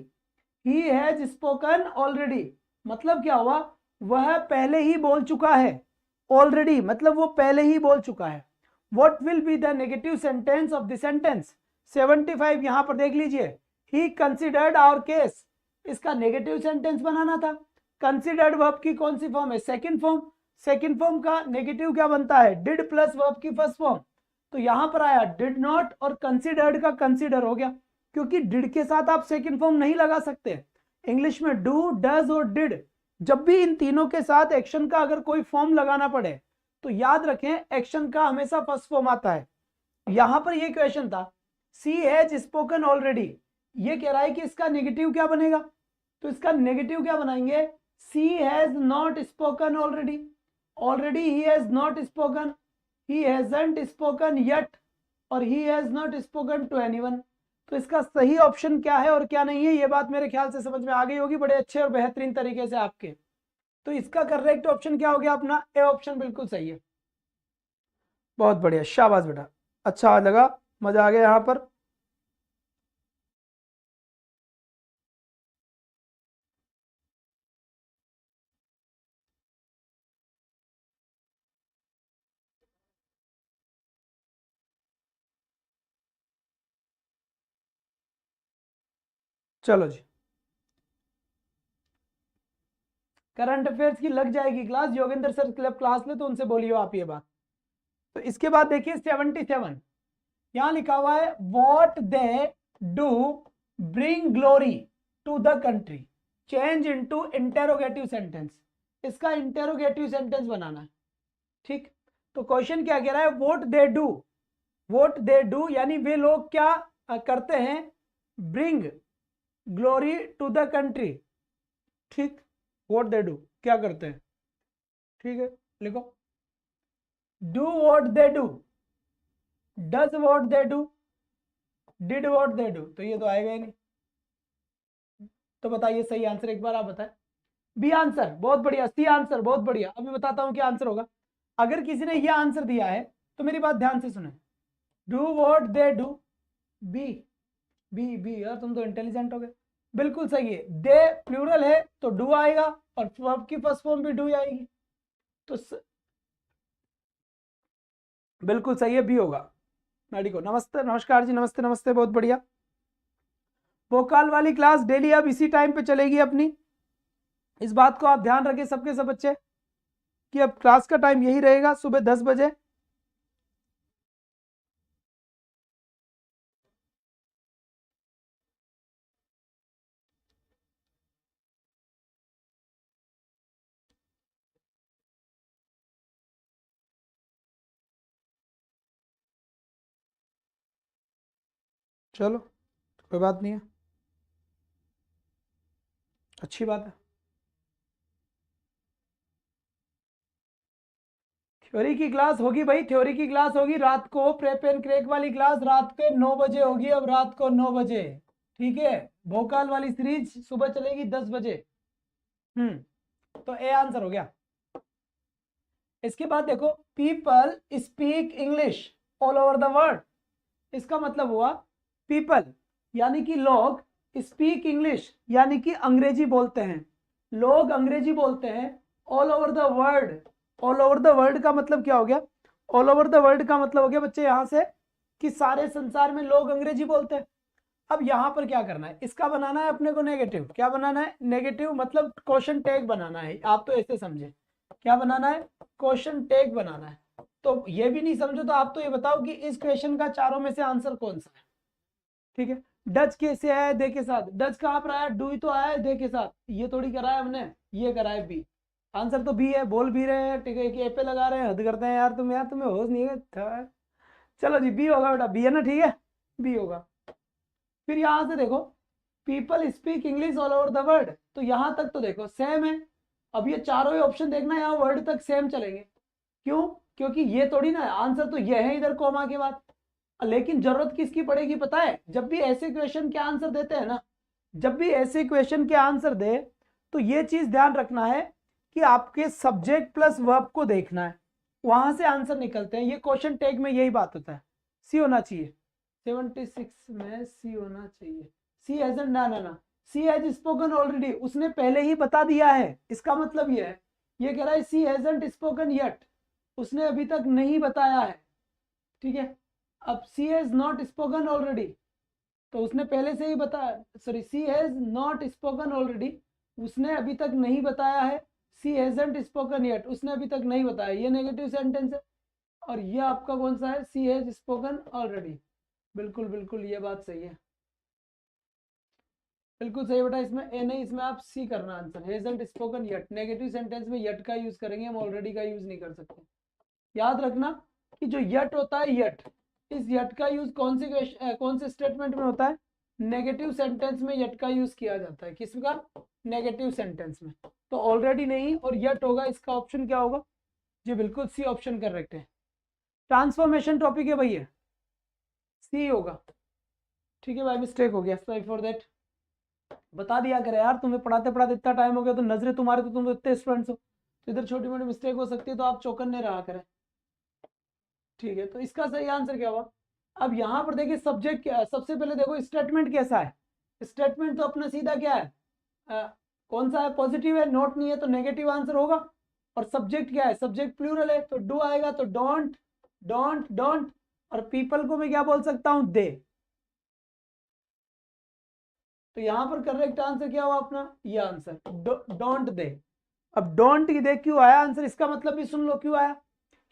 he has spoken already, मतलब क्या हुआ, वह पहले ही बोल चुका है, ऑलरेडी मतलब वो पहले ही बोल चुका है। What will be the negative sentence of the sentence, 75 यहां पर देख लीजिए, ही कंसिडर्ड आवर केस, इसका नेगेटिव सेंटेंस बनाना था। कंसिडर्ड वर्ब की कौन सी फॉर्म है, सेकंड फॉर्म, सेकंड फॉर्म का नेगेटिव क्या बनता है, डिड प्लस वर्ब की फर्स्ट फॉर्म, तो यहां पर आया डिड नॉट और कंसिडर्ड का कंसिडर हो गया, क्योंकि डिड के साथ आप सेकंड फॉर्म नहीं लगा सकते। इंग्लिश में डू, डज और डिड, जब भी इन तीनों के साथ एक्शन का अगर कोई फॉर्म लगाना पड़े तो याद रखें एक्शन का हमेशा फर्स्ट फॉर्म आता है। यहां पर ये क्वेश्चन था सी हैज स्पोकन ऑलरेडी, ये कह रहा है कि इसका नेगेटिव क्या बनेगा, तो इसका नेगेटिव क्या बनाएंगे, she has not spoken already, already he has not spoken, he hasn't spoken yet, और he has not spoken to anyone. तो इसका सही ऑप्शन क्या है और क्या नहीं है, ये बात मेरे ख्याल से समझ में आ गई होगी बड़े अच्छे और बेहतरीन तरीके से आपके। तो इसका करेक्ट ऑप्शन क्या हो गया अपना, ए ऑप्शन बिल्कुल सही है। बहुत बढ़िया, शाबाश बेटा, अच्छा लगा, मजा आ गया यहाँ पर। चलो जी, करंट अफेयर्स की लग जाएगी class, Yogendra sir club class ले तो उनसे बोलियो आप ये बात। तो इसके बाद देखिए 77, यहां लिखा हुआ है what they do bring glory to the country, change into interrogative sentence. इसका इंटेरोगेटिव सेंटेंस बनाना है, ठीक। तो क्वेश्चन क्या कह रहा है, what they do, what they do यानी वे लोग क्या करते हैं, bring glory to the country, ठीक। व्हाट दे डू क्या करते हैं, ठीक है, लिखो do what they do, does what they do, did what they do, तो ये तो आएगा ही नहीं। तो बताइए सही आंसर एक बार आप बताएं। बी आंसर, बहुत बढ़िया। सी आंसर, बहुत बढ़िया। अभी बताता हूं क्या आंसर होगा। अगर किसी ने ये आंसर दिया है तो मेरी बात ध्यान से सुने, डू व्हाट दे डू, बी, बी बी, यार तुम तो इंटेलिजेंट हो गए, बिल्कुल सही है। दे प्लूरल है तो डू आएगा और वर्ब की फर्स्ट फॉर्म भी डू आएगी, तो बिल्कुल सही है, बी होगा। मेडिको, नमस्ते, नमस्कार जी, नमस्ते नमस्ते, बहुत बढ़िया। वोकाल वाली क्लास डेली अब इसी टाइम पे चलेगी अपनी, इस बात को आप ध्यान रखें सबके सब बच्चे कि अब क्लास का टाइम यही रहेगा, सुबह 10 बजे। चलो कोई बात नहीं है, अच्छी बात है। थ्योरी की क्लास होगी भाई, थ्योरी की क्लास होगी रात को, प्रेप एंड क्रैक वाली क्लास रात के 9 बजे होगी, अब रात को 9 बजे, ठीक है। भोकाल वाली सीरीज सुबह चलेगी 10 बजे। तो ए आंसर हो गया। इसके बाद देखो, people speak English all over the world, इसका मतलब हुआ पीपल यानी कि लोग, स्पीक इंग्लिश यानी कि अंग्रेजी बोलते हैं, लोग अंग्रेजी बोलते हैं all over the world. All over the world का मतलब क्या हो गया, ऑल ओवर द वर्ल्ड का मतलब हो गया बच्चे यहां से कि सारे संसार में लोग अंग्रेजी बोलते हैं। अब यहां पर क्या करना है, इसका बनाना है अपने को नेगेटिव। क्या बनाना है, नेगेटिव, मतलब क्वेश्चन टैग बनाना है, आप तो ऐसे समझे। क्या बनाना है, क्वेश्चन टैग बनाना है। तो ये भी नहीं समझो तो आप तो ये बताओ कि इस क्वेश्चन का चारों में से आंसर कौन सा है, ठीक है। डच कैसे आया दे के साथ, डच कहां पर आया, डू ही तो आया है दे के साथ, ये थोड़ी करा है हमने, ये करा है बी। आंसर तो बी है, बोल भी रहे हैं, ठीक है, कि ए पे लगा रहे हैं, हद करते हैं यार तुम, यार तुम्हें होश नहीं है। चलो जी, बी होगा बेटा, बी है ना, ठीक है, बी होगा। फिर यहां से देखो, people speak English all over the world, तो यहां तक तो देखो सेम है। अब ये चारों ही ऑप्शन देखना, यहाँ वर्ड तक सेम चलेंगे, क्यों, क्योंकि ये थोड़ी ना आंसर तो ये है इधर कोमा के बाद। लेकिन जरूरत किसकी पड़ेगी पता है, जब भी ऐसे क्वेश्चन के आंसर देते हैं ना, जब भी ऐसे क्वेश्चन के आंसर दे तो ये चीज ध्यान रखना है कि आपके सब्जेक्ट प्लस वर्ब को देखना है, वहां से आंसर निकलते हैं। ये क्वेश्चन टैग में यही बात होता है, सी होना चाहिए। 76 में सी होना चाहिए, सी हैजंट, ना ना ना, सी हैज स्पोकन ऑलरेडी, उसने पहले ही बता दिया है, इसका मतलब ये है, ये कह रहा है सी हैजंट स्पोकन येट, उसने अभी तक नहीं बताया है, ठीक है। अब she has not spoken already, तो उसने पहले से ही बताया, sorry, she has not spoken already, उसने अभी तक नहीं बताया है। सी हैजंट स्पोकन येट, उसने अभी तक नहीं बताया, ये नेगेटिव सेंटेंस है। और ये आपका कौन सा है, सी हैज स्पोकन ऑलरेडी, बिल्कुल बिल्कुल ये बात सही है, बिल्कुल सही बेटा। इसमें ए नहीं, इसमें आप सी करना answer, hasn't spoken yet, negative sentence में येट का यूज करेंगे हम, ऑलरेडी का यूज नहीं कर सकते। याद रखना कि जो येट होता है, येट, इस येट का यूज कौन से स्टेटमेंट में होता है, नेगेटिव सेंटेंस में येट का यूज किया जाता है, किसका, नेगेटिव सेंटेंस में। तो ऑलरेडी नहीं और येट होगा, इसका ऑप्शन क्या होगा, जी बिल्कुल सी ऑप्शन करेक्ट है। ट्रांसफॉर्मेशन टॉपिक है भैया, सी होगा। ठीक है भाई, मिस्टेक हो गया, सॉरी फॉर दैट। बता दिया करे यार, तुम्हें पढ़ाते पढ़ाते इतना टाइम हो गया, तो नजरें तुम्हारे, तो तुम तो इतने स्टूडेंट्स हो, तो इधर छोटी मोटी मिस्टेक हो सकती है, तो आप चौकन्ने रहा करें। ठीक है, तो इसका सही आंसर क्या हुआ? अब यहाँ पर देखिए सब्जेक्ट क्या है, सबसे पहले देखो स्टेटमेंट कैसा है। स्टेटमेंट तो अपना सीधा क्या है, कौन सा है, पॉजिटिव है, नोट नहीं है तो नेगेटिव आंसर होगा। और सब्जेक्ट क्या है, सब्जेक्ट प्लूरल है तो डू आएगा, तो डोंट डोंट डोंट। और पीपल को मैं क्या बोल सकता हूं, दे। तो यहां पर करेक्ट आंसर क्या हुआ अपना, ये आंसर डोंट दे। अब डोंट दे क्यों आया आंसर, इसका मतलब भी सुन लो क्यों आया,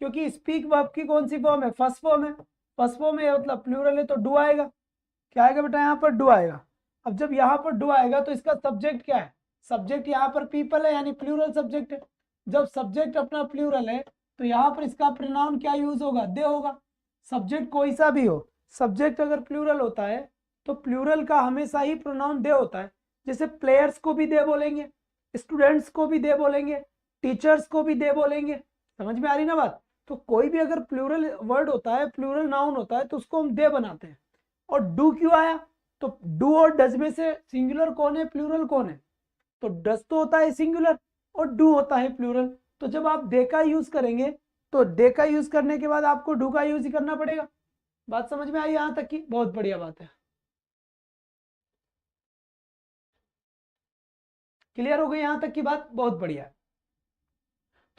क्योंकि स्पीक वर्ब की कौन सी फॉर्म है, फर्स्ट फॉर्म है। फर्स्ट फॉर्म है मतलब प्लूरल है, तो डू आएगा। क्या आएगा बेटा, यहाँ पर डू आएगा। अब जब यहाँ पर डू आएगा तो इसका सब्जेक्ट क्या है, सब्जेक्ट यहाँ पर पीपल है, यानी प्लूरल सब्जेक्ट है। जब सब्जेक्ट अपना प्लूरल है तो यहाँ पर इसका प्रोनाउन क्या यूज होगा, दे होगा। सब्जेक्ट कोई सा भी हो, सब्जेक्ट अगर प्लूरल होता है तो प्लूरल का हमेशा ही प्रोनाउन दे होता है। जैसे प्लेयर्स को भी दे बोलेंगे, स्टूडेंट्स को भी दे बोलेंगे, टीचर्स को भी दे बोलेंगे। समझ में आ रही ना बात? तो कोई भी अगर प्लूरल वर्ड होता है, प्लूरल नाउन होता है, तो उसको हम दे बनाते हैं। और डू क्यों आया, तो डू और डज में से सिंगुलर कौन है, प्लूरल कौन है, तो डज तो होता है सिंगुलर और डू होता है प्लूरल। तो जब आप दे का यूज करेंगे तो दे का यूज करने के बाद आपको डू का यूज ही करना पड़ेगा। बात समझ में आई यहां तक की? बहुत बढ़िया बात है। क्लियर हो गई यहां तक की बात? बहुत बढ़िया।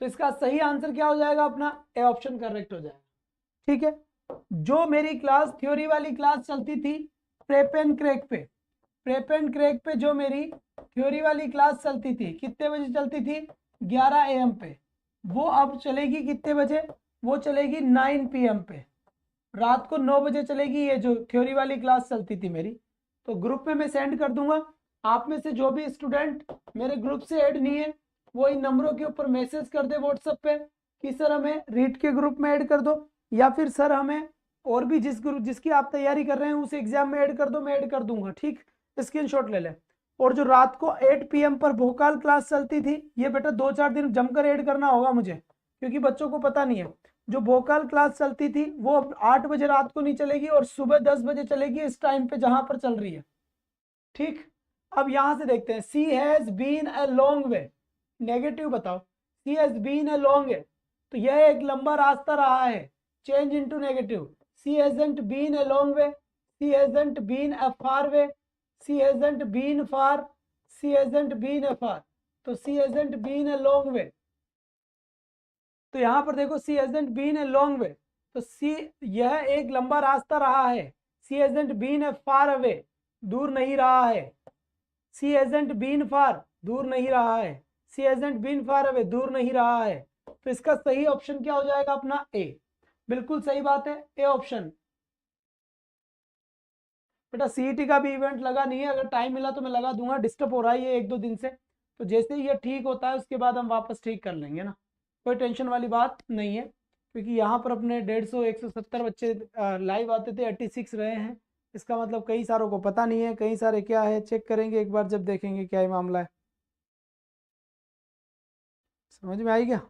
तो इसका सही आंसर क्या हो जाएगा अपना, ए ऑप्शन करेक्ट हो जाएगा। ठीक है, जो मेरी क्लास थ्योरी वाली क्लास चलती थी प्रेप एंड क्रैक पे, प्रेप एंड क्रैक पे जो मेरी थ्योरी वाली क्लास चलती थी, कितने बजे चलती थी, 11 AM पे, वो अब चलेगी कितने बजे, वो चलेगी 9 PM पे। रात को 9 बजे चलेगी ये जो थ्योरी वाली क्लास चलती थी मेरी। तो ग्रुप में मैं सेंड कर दूंगा। आप में से जो भी स्टूडेंट मेरे ग्रुप से ऐड नहीं है वो इन नंबरों के ऊपर मैसेज कर दे व्हाट्सएप पे कि सर हमें रीड के ग्रुप में ऐड कर दो, या फिर सर हमें और भी जिस ग्रुप जिसकी आप तैयारी कर रहे हैं उस एग्जाम में ऐड कर दो, मैं ऐड कर दूंगा। ठीक, स्क्रीनशॉट ले लें। और जो रात को 8 PM पर भोकाल क्लास चलती थी, ये बेटा 2-4 दिन जमकर ऐड करना होगा मुझे, क्योंकि बच्चों को पता नहीं है। जो भोकाल क्लास चलती थी वो अब 8 बजे रात को नहीं चलेगी और सुबह 10 बजे चलेगी, इस टाइम पे जहां पर चल रही है। ठीक, अब यहां से देखते हैं, she has been a long way, negative बताओ, she has been a long way, तो यह एक लंबा रास्ता रहा है, change into negative. She hasn't been a long way, she hasn't been a far way, she hasn't been far, she hasn't been a far, तो she hasn't been a long way. तो यहां पर देखो she hasn't been a long way, तो she, यह एक लंबा रास्ता रहा है। She hasn't been a far away, दूर नहीं रहा है। सी हैजंट बीन फार, दूर नहीं रहा है। She hasn't been far away, दूर नहीं रहा है। तो इसका सही ऑप्शन क्या हो जाएगा अपना, ए। बिल्कुल सही बात है, ए ऑप्शन। बेटा सीईटी का भी इवेंट लगा नहीं है, अगर टाइम मिला तो मैं लगा दूंगा, डिस्टर्ब हो रहा है ये 1-2 दिन से, तो जैसे ही ये ठीक होता है उसके बाद हम वापस ठीक कर लेंगे ना, कोई टेंशन वाली बात नहीं है। क्योंकि यहाँ पर अपने 150-170 बच्चे लाइव आते थे, 86 रहे हैं, इसका मतलब कई सारों को पता नहीं है, कई सारे क्या है, चेक करेंगे एक बार जब देखेंगे क्या ही मामला है। समझ में आई क्या?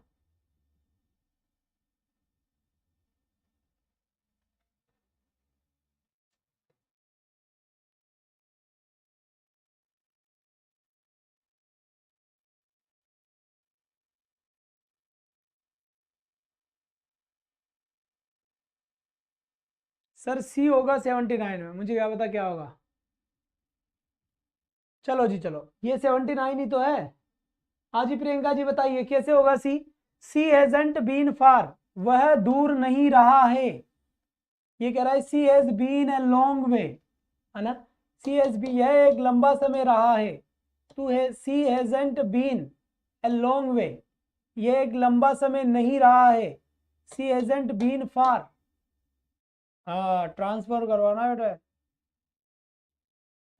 सर सी होगा 79 में, मुझे क्या पता क्या होगा। चलो जी चलो, ये 79 ही तो है। हाँ जी प्रियंका जी बताइए कैसे होगा सी, सी हैजंट बीन फार, वह दूर नहीं रहा है। ये कह रहा है she has been a long way, है ना, सी हैज बी, यह एक लंबा समय रहा है। टू है she hasn't been a long way, ये एक लंबा समय नहीं रहा है। सी हैजंट बीन फार, हाँ ट्रांसफर करवाना बेटा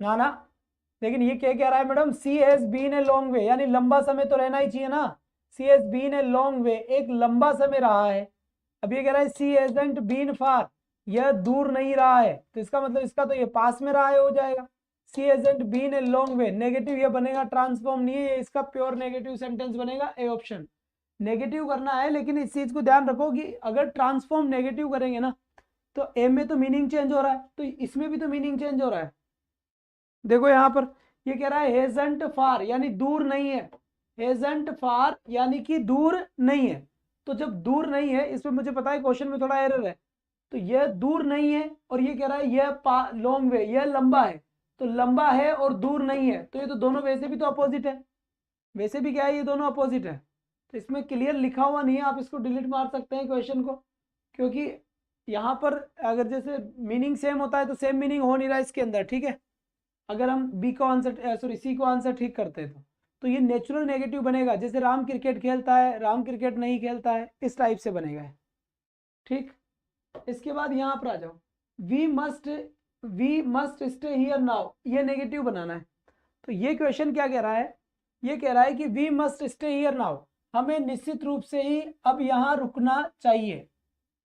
ना ना। लेकिन ये क्या कह रहा है madam, she has been a long way, यानी लंबा समय तो रहना ही चाहिए ना। She has been a long way, एक लंबा समय रहा है। अब ये कह रहा है सी हैजंट बीन फार, यह दूर नहीं रहा है, तो इसका मतलब इसका तो ये पास में रहा है हो जाएगा। She hasn't been a long way, negative ये बनेगा, ट्रांसफॉर्म नहीं है, इसका प्योर नेगेटिव सेंटेंस बनेगा, ए ऑप्शन। नेगेटिव करना है, लेकिन इस चीज को ध्यान रखो कि अगर ट्रांसफॉर्म नेगेटिव करेंगे ना तो एम में तो मीनिंग चेंज हो रहा है, तो इसमें भी तो मीनिंग चेंज हो रहा है। देखो यहां पर ये कह रहा है हेजंट फार यानी दूर नहीं है, हेजंट फार यानी कि दूर नहीं है। तो जब दूर नहीं है, इसमें मुझे पता है क्वेश्चन में थोड़ा एरर है, तो यह दूर नहीं है और ये कह रहा है यह लॉन्ग वे, यह लंबा है। तो लंबा है और दूर नहीं है, तो ये तो दोनों वैसे भी तो अपोजिट है, वैसे भी क्या है, ये दोनों अपोजिट है। तो इसमें क्लियर लिखा हुआ नहीं है, आप इसको डिलीट मार सकते हैं क्वेश्चन को, क्योंकि यहाँ पर अगर जैसे मीनिंग सेम होता है तो सेम मीनिंग हो नहीं रहा है इसके अंदर, ठीक है। अगर हम बी को आंसर सॉरी सी को आंसर ठीक करते हैं तो ये नेचुरल नेगेटिव बनेगा, जैसे राम क्रिकेट खेलता है, राम क्रिकेट नहीं खेलता है, इस टाइप से बनेगा, ठीक। इसके बाद यहाँ पर आ जाओ, we must stay here now, ये नेगेटिव बनाना है। तो ये क्वेश्चन क्या कह रहा है, ये कह रहा है कि we must stay here now, हमें निश्चित रूप से ही अब यहाँ रुकना चाहिए।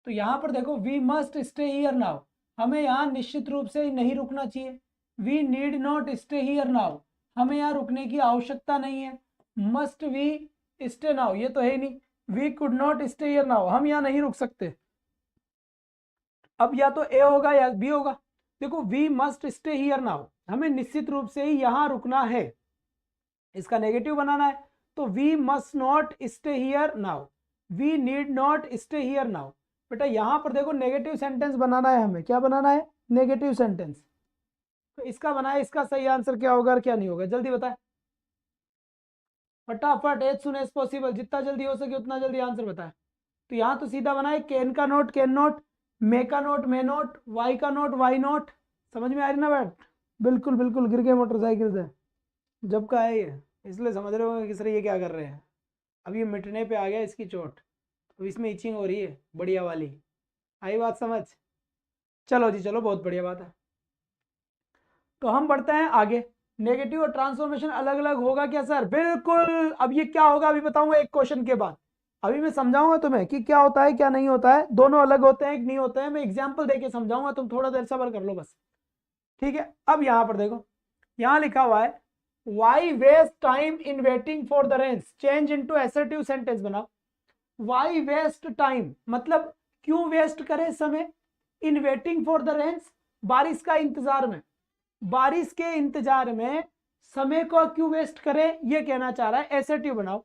तो यहाँ पर देखो we must stay here now, हमें यहाँ निश्चित रूप से ही नहीं रुकना चाहिए। We need not stay here now, हमें यहाँ रुकने की आवश्यकता नहीं है। मस्ट वी स्टे नाउ, ये तो है ही नहीं। We could not stay here now, हम यहाँ नहीं रुक सकते। अब या तो ए होगा या बी होगा। देखो we must stay here now, हमें निश्चित रूप से ही यहाँ रुकना है, इसका नेगेटिव बनाना है। तो we must not stay here now, we need not stay here now. बेटा यहाँ पर देखो नेगेटिव सेंटेंस बनाना है हमें, क्या बनाना है, नेगेटिव सेंटेंस। तो इसका बनाए, इसका सही आंसर क्या होगा और क्या नहीं होगा, जल्दी बताए फटाफट, एज सुन एज पॉसिबल, जितना जल्दी हो सके उतना जल्दी आंसर बताए। तो यहाँ तो सीधा बनाए, कैन का नोट कैन नोट, मे का नोट मे नोट, वाई का नोट वाई नोट। समझ में आ रही ना बैट, बिल्कुल बिल्कुल गिर गए मोटरसाइकिल से, जब का है ये, इसलिए समझ रहे हो कि सर ये क्या कर रहे हैं। अब ये मिटने पे आ गया इसकी चोट, अब इसमें इचिंग हो रही है बढ़िया वाली, आई बात समझ। चलो जी चलो, बहुत बढ़िया बात है। तो हम बढ़ते हैं आगे, नेगेटिव और ट्रांसफॉर्मेशन अलग अलग होगा क्या सर, बिल्कुल। अब ये क्या होगा अभी बताऊंगा एक क्वेश्चन के बाद, अभी मैं समझाऊंगा तुम्हें कि क्या होता है क्या नहीं होता है, दोनों अलग होते हैं एक नहीं होते हैं, मैं एग्जाम्पल देके समझाऊंगा, तुम थोड़ा देर सब्र कर लो बस, ठीक है। अब यहां पर देखो, यहां लिखा हुआ है why waste time in waiting for the rains, change into assertive sentence बनाओ। वाई वेस्ट टाइम मतलब क्यों वेस्ट करे समय, in waiting for the rains, बारिश का इंतजार में, बारिश के इंतजार में समय को क्यों वेस्ट करे, ये कहना चाह रहा है। असर्टिव बनाओ,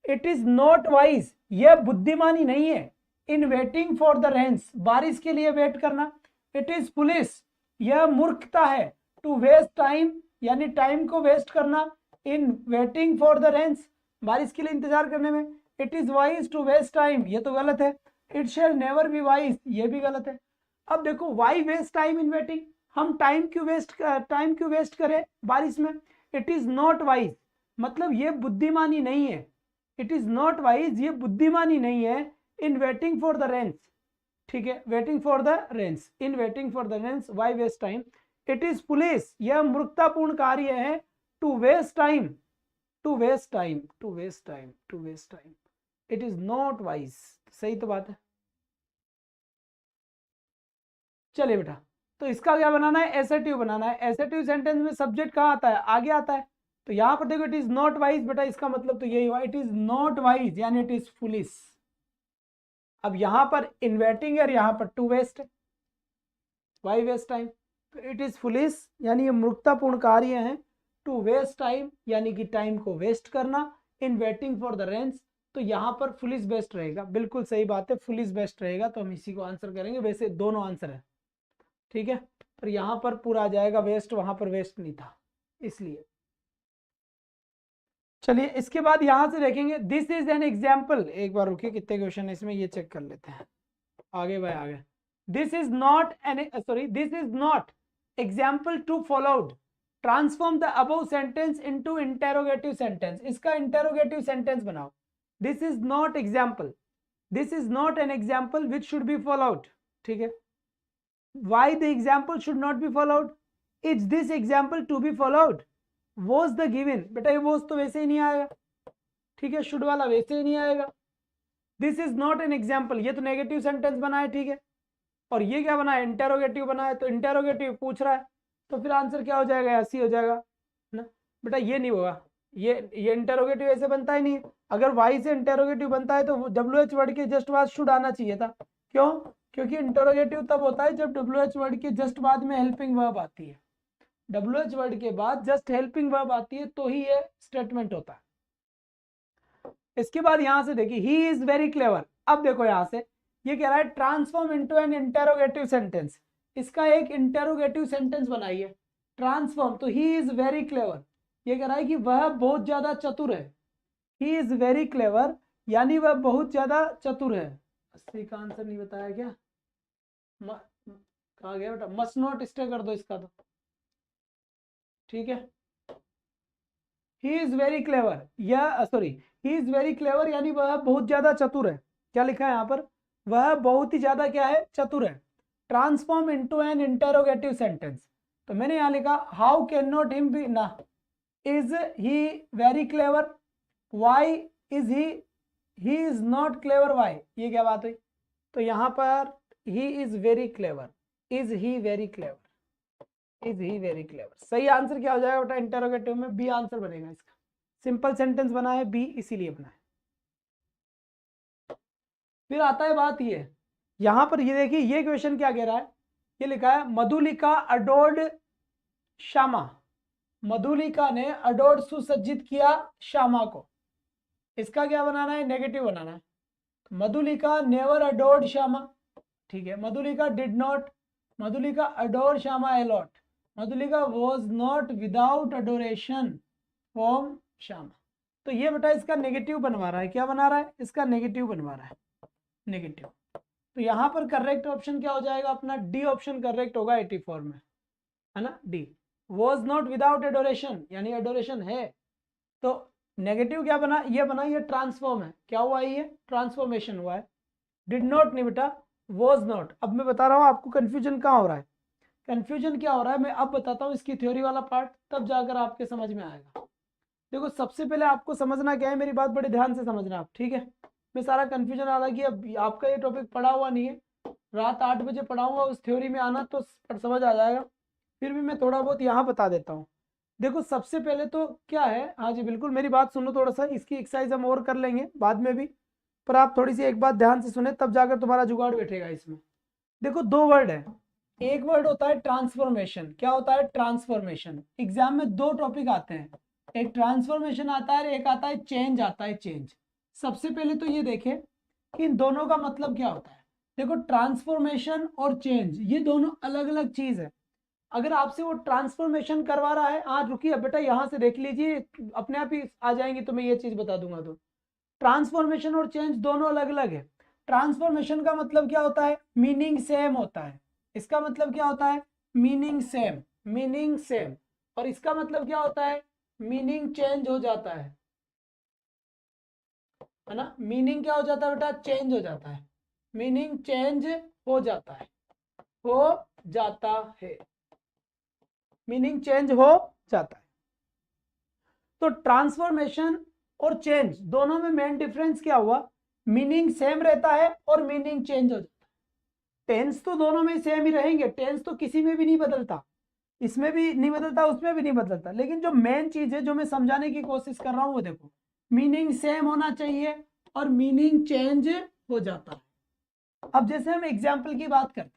इट इज नॉट वाइज, यह बुद्धिमानी नहीं है। In waiting for the rains, बारिश के लिए वेट करना। इट इज फुलिश, यह मूर्खता है। टू वेस्ट टाइम यानी टाइम को वेस्ट करना, in waiting for the rains, बारिश के लिए इंतजार करने में। It is wise to waste time, ये तो गलत है। It shall never be wise, ये भी गलत है। अब देखो why waste time in waiting, हम टाइम क्यों वेस्ट करें बारिश में। इट इज नॉट वाइज मतलब ये बुद्धिमानी नहीं है, इट इज नॉट वाइज ये बुद्धिमानी नहीं है। In waiting for the rains, ठीक है, waiting for the rains, in waiting for the rains why waste time. It is foolish, यह मूर्खतापूर्ण कार्य है। To waste time, to waste time, to waste time, to waste time, it is not wise, सही तो बात है। चलिए बेटा, तो इसका क्या बनाना है, एसर्टिव बनाना है। एसर्टिव सेंटेंस में सब्जेक्ट कहाँ आता है, आगे आता है। तो यहां पर देखो इट इज नॉट वाइज, बेटा इसका मतलब तो यही हुआ, इट इज नॉट वाइज यानी इट इज फुलिश। अब यहां पर इन्वेटिंग और यहां पर to waste, why waste time, तो इट इज फुलिश यानी ये मूर्खतापूर्ण कार्य है। टू वेस्ट टाइम यानी कि टाइम को वेस्ट करना। In waiting for the Reigns, तो यहां पर फुलिश बेस्ट रहेगा, बिल्कुल सही बात है, फुलिश बेस्ट रहेगा, तो हम इसी को आंसर करेंगे। वैसे दोनों आंसर है, ठीक है, पर यहां पर पूरा आ जाएगा वेस्ट, वहां पर वेस्ट नहीं था इसलिए। चलिए इसके बाद यहां से देखेंगे, दिस इज एन एग्जाम्पल, एक बार रुकिए कितने क्वेश्चन है इसमें ये चेक कर लेते हैं, आगे भाई आगे। This is not an sorry this is not example to followed, transform the above sentence into interrogative sentence, इसका इंटेरोगेटिव सेंटेंस बनाओ। This is not example, this is not an example which should be followed, ठीक है। Why the example should not be followed? Is this example to be followed? Was the given, बेटा ये was तो वैसे ही नहीं आएगा, ठीक है, should वाला वैसे ही नहीं आएगा। This is not an example, ये तो नेगेटिव सेंटेंस बना है, ठीक है, और ये क्या बना है, इंटेरोगेटिव बना है, तो इंटेरोगेटिव पूछ रहा है, तो फिर आंसर क्या हो जाएगा, ऐसी हो जाएगा ना बेटा, ये नहीं होगा, ये इंटेरोगेटिव ऐसे बनता ही नहीं। अगर वाई से इंटेरोगेटिव बनता है तो WH वर्ड के जस्ट बाद शुड आना चाहिए था, क्यों, क्योंकि इंटरोगेटिव तब होता है जब WH वर्ड के जस्ट बाद में हेल्पिंग वर्ब आती है। WH वर्ड के बाद जस्ट हेल्पिंग वर्ब आती है तो ही ये स्टेटमेंट होता है। इसके बाद यहां से देखिए ही इज वेरी क्लेवर। अब देखो यहां से ये कह रहा है transform into an interrogative sentence. इसका एक इंटेरोगेटिव सेंटेंस बनाइए, ट्रांसफॉर्म। तो ही इज वेरी क्लेवर, ये कह रहा है कि वह बहुत ज्यादा चतुर है। ही इज वेरी क्लेवर यानी वह बहुत ज्यादा चतुर है। 80 का आंसर नहीं बताया क्या? कहा गया बेटा? मस्ट नॉट स्टे कर दो इसका तो, ठीक है। ही इज वेरी क्लेवर या sorry he is very clever यानी वह बहुत ज्यादा चतुर है। क्या लिखा है यहाँ पर? वह बहुत ही ज्यादा क्या है? चतुर है। Transform into an interrogative sentence. तो मैंने यहाँ लिखा how can not him be ना, is he very clever, why is he is not clever, why, ये क्या बात हुई? तो यहाँ पर he is very clever, is he very clever, is he very clever. सही आंसर क्या हो जाएगा बेटा? इंटरोगेटिव में बी आंसर बनेगा इसका। सिंपल सेंटेंस बना है बी, इसीलिए बना है। फिर आता है बात ये, यहां पर ये देखिए ये क्वेश्चन क्या कह रहा है? ये लिखा है मधुलिका अडोर्ड श्यामा। मधुलिका ने अडोर्ड सुसज्जित किया श्यामा को। इसका क्या बनाना है? नेगेटिव बनाना है। मधुलिका नेवर अडोर्ड श्यामा, ठीक है। Madhulika did not, Madhulika adore Shyama a lot, Madhulika was not without adoration from Shyama. तो ये बेटा इसका नेगेटिव बनवा रहा है। क्या बना रहा है? इसका नेगेटिव बनवा रहा है, नेगेटिव। तो यहाँ पर करेक्ट ऑप्शन क्या हो जाएगा अपना? डी ऑप्शन करेक्ट होगा 84 में, है ना? D. was not without adoration यानी adoration है। तो नेगेटिव क्या बना? ये बना, ये ट्रांसफॉर्म है। क्या हुआ? ये ट्रांसफॉर्मेशन हुआ है। डिड नॉट नहीं बेटा, was not। अब मैं बता रहा हूँ आपको कंफ्यूजन कहाँ हो रहा है। कंफ्यूजन क्या हो रहा है मैं अब बताता हूँ इसकी थ्योरी वाला पार्ट, तब जाकर आपके समझ में आएगा। देखो सबसे पहले आपको समझना क्या है, मेरी बात बड़े ध्यान से समझना आप, ठीक है। मैं सारा कंफ्यूजन हालांकि अब आपका ये टॉपिक पढ़ा हुआ नहीं है, रात 8 बजे पढ़ाऊंगा, उस थ्योरी में आना तो समझ आ जाएगा। फिर भी मैं थोड़ा बहुत यहाँ बता देता हूँ। देखो सबसे पहले तो क्या है, हाँ जी बिल्कुल मेरी बात सुनो थोड़ा सा, इसकी एक्सरसाइज हम और कर लेंगे बाद में भी, पर आप थोड़ी सी एक बात ध्यान से सुने तब जाकर तुम्हारा जुगाड़ बैठेगा इसमें। देखो दो वर्ड है, एक वर्ड होता है ट्रांसफॉर्मेशन। क्या होता है? ट्रांसफॉर्मेशन। एग्जाम में दो टॉपिक आते हैं, एक ट्रांसफॉर्मेशन आता है, एक आता है चेंज आता है, चेंज। सबसे पहले तो ये देखें कि इन दोनों का मतलब क्या होता है। देखो ट्रांसफॉर्मेशन और चेंज ये दोनों अलग अलग चीज है। अगर आपसे वो ट्रांसफॉर्मेशन करवा रहा है, आज रुकिए बेटा यहां से देख लीजिए, अपने आप ही आ जाएंगी तो मैं ये चीज बता दूंगा। तो ट्रांसफॉर्मेशन और चेंज दोनों अलग अलग है। ट्रांसफॉर्मेशन का मतलब क्या होता है? मीनिंग सेम होता है। इसका मतलब क्या होता है? Meaning same, meaning same. और इसका मतलब क्या होता है? मीनिंग चेंज हो जाता है ना? मीनिंग क्या हो जाता है बेटा? चेंज हो जाता है। मीनिंग चेंज हो जाता है, हो जाता है, मीनिंग चेंज हो जाता है। तो ट्रांसफॉर्मेशन और चेंज दोनों में मेन डिफरेंस क्या हुआ? मीनिंग सेम रहता है और मीनिंग चेंज हो जाता है। टेंस तो दोनों में सेम ही रहेंगे, टेंस तो किसी में भी नहीं बदलता, इसमें भी नहीं बदलता, उसमें भी नहीं बदलता। लेकिन जो मेन चीज है जो मैं समझाने की कोशिश कर रहा हूं वो देखो, मीनिंग सेम होना चाहिए और मीनिंग चेंज हो जाता है। अब जैसे हम एग्जाम्पल की बात करते हैं,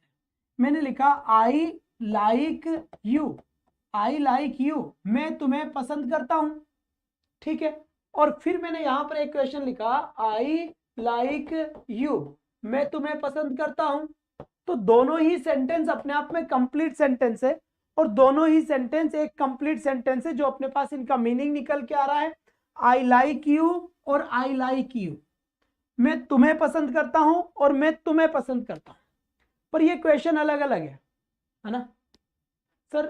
मैंने लिखा I like you, I like you, मैं तुम्हें पसंद करता हूं, ठीक है। और फिर मैंने यहां पर एक क्वेश्चन लिखा आई लाइक यू, मैं तुम्हें पसंद करता हूं। तो दोनों ही सेंटेंस अपने आप में कंप्लीट सेंटेंस है, और दोनों ही सेंटेंस एक कंप्लीट सेंटेंस है जो अपने पास इनका मीनिंग निकल के आ रहा है। आई लाइक यू और आई लाइक यू, मैं तुम्हें पसंद करता हूं और मैं तुम्हें पसंद करता हूं, पर ये क्वेश्चन अलग अलग है ना सर?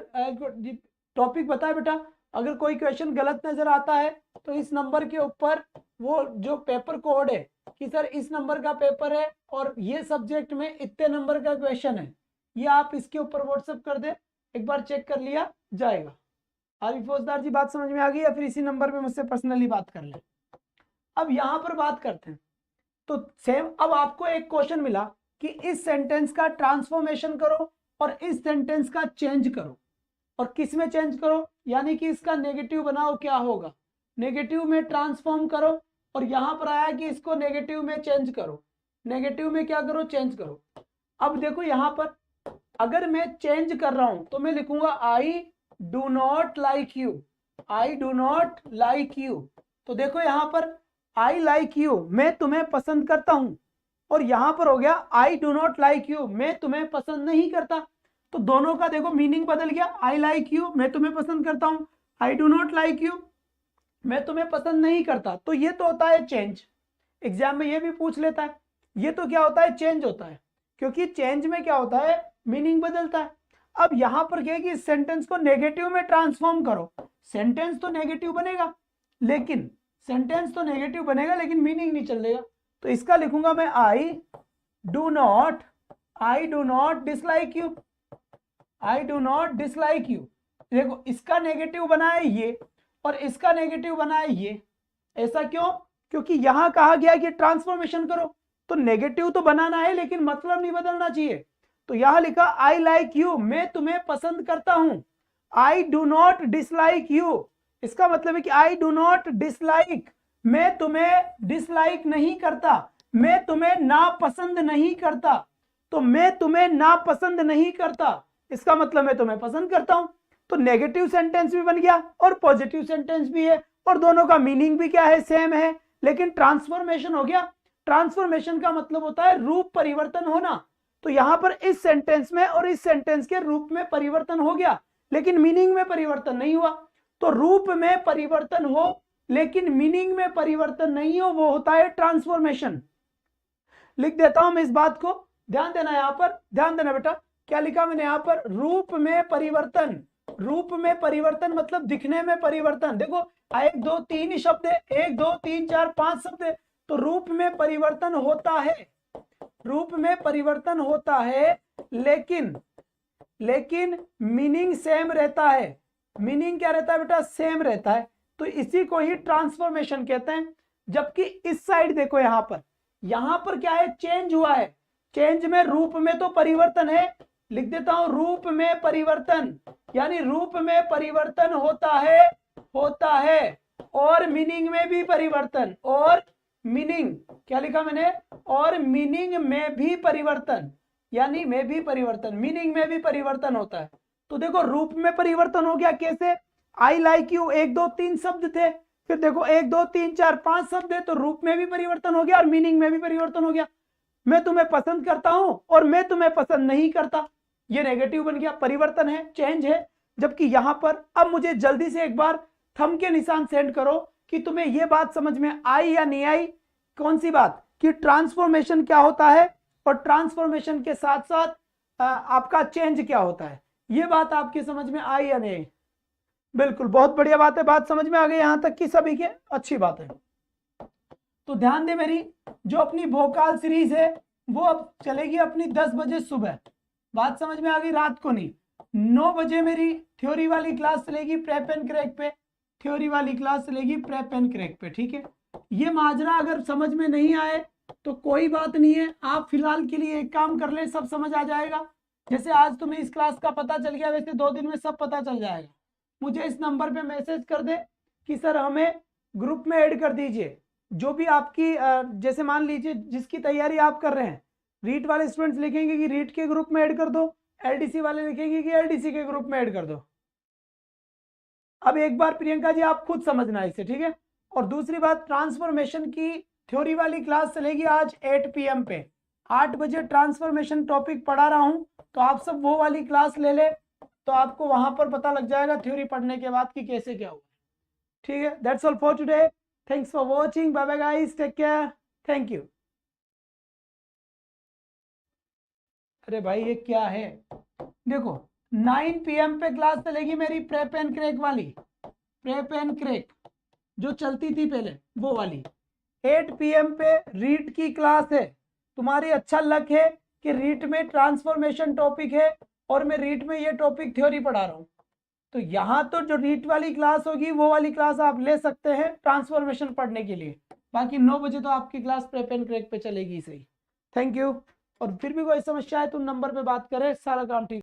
टॉपिक पता है बेटा? अगर कोई क्वेश्चन गलत नजर आता है तो इस नंबर के ऊपर वो जो पेपर कोड है कि सर इस नंबर का पेपर है और ये सब्जेक्ट में इतने नंबर का क्वेश्चन है, ये आप इसके ऊपर व्हाट्सएप कर दे, एक बार चेक कर लिया जाएगा। आरिफ फौजदार जी बात समझ में आ गई, या फिर इसी नंबर पे मुझसे पर्सनली बात कर ले। अब यहां पर बात करते हैं तो सेम, अब आपको एक क्वेश्चन मिला कि इस सेंटेंस का ट्रांसफॉर्मेशन करो और इस सेंटेंस का चेंज करो, और किस में चेंज करो? यानी कि इसका नेगेटिव बनाओ, क्या होगा? नेगेटिव में ट्रांसफॉर्म करो, और यहां पर आया कि इसको नेगेटिव में चेंज करो, नेगेटिव में क्या करो? चेंज करो। अब देखो यहां पर अगर मैं चेंज कर रहा हूं तो मैं लिखूंगा I do not like you, I do not like you. तो देखो यहां पर आई लाइक यू, मैं तुम्हें पसंद करता हूं, और यहां पर हो गया I do not like you, मैं तुम्हें पसंद नहीं करता। तो दोनों का देखो मीनिंग बदल गया, आई लाइक यू मैं तुम्हें पसंद करता हूं, I do not like you मैं तुम्हें पसंद नहीं करता। तो ये तो होता है चेंज, एग्जाम में ये भी पूछ लेता है, ये तो क्या होता है चेंज होता है, क्योंकि चेंज में क्या होता है मीनिंग बदलता है। अब यहां पर क्या है कि इस सेंटेंस को नेगेटिव में ट्रांसफॉर्म करो, सेंटेंस तो नेगेटिव बनेगा लेकिन लेकिन मीनिंग नहीं चलेगा। तो इसका लिखूंगा मैं I do not dislike you, I do not dislike you. देखो इसका नेगेटिव बना है ये और इसका नेगेटिव बना है ये, ऐसा क्यों? क्योंकि यहां कहा गया कि ट्रांसफॉर्मेशन करो, तो नेगेटिव तो बनाना है लेकिन मतलब नहीं बदलना चाहिए। तो यहां लिखा आई लाइक यू, मैं तुम्हें पसंद करता हूं, I do not dislike you, इसका मतलब है कि आई डू नॉट डिसलाइक, मैं तुम्हें डिसलाइक नहीं करता, मैं तुम्हें नापसंद नहीं करता। तो मैं तुम्हें नापसंद नहीं करता, इसका मतलब मैं तुम्हें पसंद करता हूं। तो नेगेटिव सेंटेंस भी बन गया और पॉजिटिव सेंटेंस भी है, और दोनों का मीनिंग भी क्या है सेम है, लेकिन ट्रांसफॉर्मेशन हो गया। ट्रांसफॉर्मेशन का मतलब होता है रूप परिवर्तन होना। तो यहां पर इस सेंटेंस में और इस सेंटेंस के रूप में परिवर्तन हो गया लेकिन मीनिंग में परिवर्तन नहीं हुआ। तो रूप में परिवर्तन हो लेकिन मीनिंग में परिवर्तन नहीं हो, वो होता है ट्रांसफॉर्मेशन। लिख देता हूं मैं इस बात को, ध्यान देना यहां पर, ध्यान देना बेटा। क्या लिखा मैंने यहां पर? रूप में परिवर्तन, रूप में परिवर्तन मतलब दिखने में परिवर्तन। देखो 1 2 3 ही शब्द है, 1 2 3 4 5 शब्द है, तो रूप में परिवर्तन होता है, रूप में परिवर्तन होता है लेकिन मीनिंग सेम रहता है। मीनिंग क्या रहता है बेटा? सेम रहता है। तो इसी को ही ट्रांसफॉर्मेशन कहते हैं। जबकि इस साइड देखो यहां पर क्या है? चेंज हुआ है। चेंज में रूप में तो परिवर्तन है, लिख देता हूं रूप में परिवर्तन, यानी रूप में परिवर्तन होता है और मीनिंग में भी परिवर्तन, और मीनिंग क्या लिखा मैंने? और मीनिंग में भी परिवर्तन, यानी में भी परिवर्तन, मीनिंग में भी परिवर्तन होता है। तो देखो रूप में परिवर्तन हो गया कैसे? आई लाइक यू 1 2 3 शब्द थे, फिर देखो 1 2 3 4 5 शब्द है, तो रूप में भी परिवर्तन हो गया और मीनिंग में भी परिवर्तन हो गया। मैं तुम्हें पसंद करता हूं और मैं तुम्हें पसंद नहीं करता, ये नेगेटिव बन गया, परिवर्तन है, चेंज है। जबकि यहां पर अब मुझे जल्दी से एक बार थंब के निशान सेंड करो कि तुम्हें यह बात समझ में आई या नहीं आई। कौन सी बात? कि ट्रांसफॉर्मेशन क्या होता है और ट्रांसफॉर्मेशन के साथ साथ आपका चेंज क्या होता है, ये बात आपकी समझ में आई या नहीं? बिल्कुल, बहुत बढ़िया बात है, बात समझ में आ गई यहां तक की सभी के, अच्छी बात है। तो ध्यान दे, मेरी जो अपनी भोकाल सीरीज है वो अब चलेगी अपनी 10 बजे सुबह, बात समझ में आ गई? रात को नहीं, 9 बजे मेरी थ्योरी वाली क्लास चलेगी प्रेप एंड क्रैक पे, थ्योरी वाली क्लास चलेगी प्रेप एंड क्रैक पे, ठीक है। ये माजरा अगर समझ में नहीं आए तो कोई बात नहीं है, आप फिलहाल के लिए एक काम कर ले, सब समझ आ जाएगा। जैसे आज तुम्हें इस क्लास का पता चल गया, वैसे 2 दिन में सब पता चल जाएगा। मुझे इस नंबर पे मैसेज कर दे कि सर हमें ग्रुप में ऐड कर दीजिए, जो भी आपकी जैसे मान लीजिए जिसकी तैयारी आप कर रहे हैं, रीट वाले स्टूडेंट्स लिखेंगे कि रीट के ग्रुप में ऐड कर दो, एलडीसी वाले लिखेंगे कि एलडीसी के ग्रुप में ऐड कर दो। अब एक बार प्रियंका जी आप खुद समझना इसे, ठीक है। और दूसरी बात, ट्रांसफॉर्मेशन की थ्योरी वाली क्लास चलेगी आज 8 PM पे, 8 बजे ट्रांसफॉर्मेशन टॉपिक पढ़ा रहा हूं, तो आप सब वो वाली क्लास ले ले, तो आपको वहां पर पता लग जाएगा थ्योरी पढ़ने के बाद कि कैसे क्या हुआ, ठीक है। That's all for today, thanks for watching, bye bye guys, take care, thank you. अरे भाई ये क्या है? देखो 9 PM पे क्लास चलेगी मेरी प्रेप एंड क्रैक वाली, प्रेप एंड क्रैक जो चलती थी पहले वो वाली। 8 PM पे रीट की क्लास है, तुम्हारी अच्छा लक है कि रीट में ट्रांसफॉर्मेशन टॉपिक है और मैं रीट में ये टॉपिक थ्योरी पढ़ा रहा हूँ। तो यहाँ तो जो रीट वाली क्लास होगी वो वाली क्लास आप ले सकते हैं ट्रांसफॉर्मेशन पढ़ने के लिए, बाकी 9 बजे तो आपकी क्लास प्रेप एंड क्रैक पे चलेगी सही। Thank you. और फिर भी कोई समस्या है तो नंबर पे बात करें, सारा काम ठीक।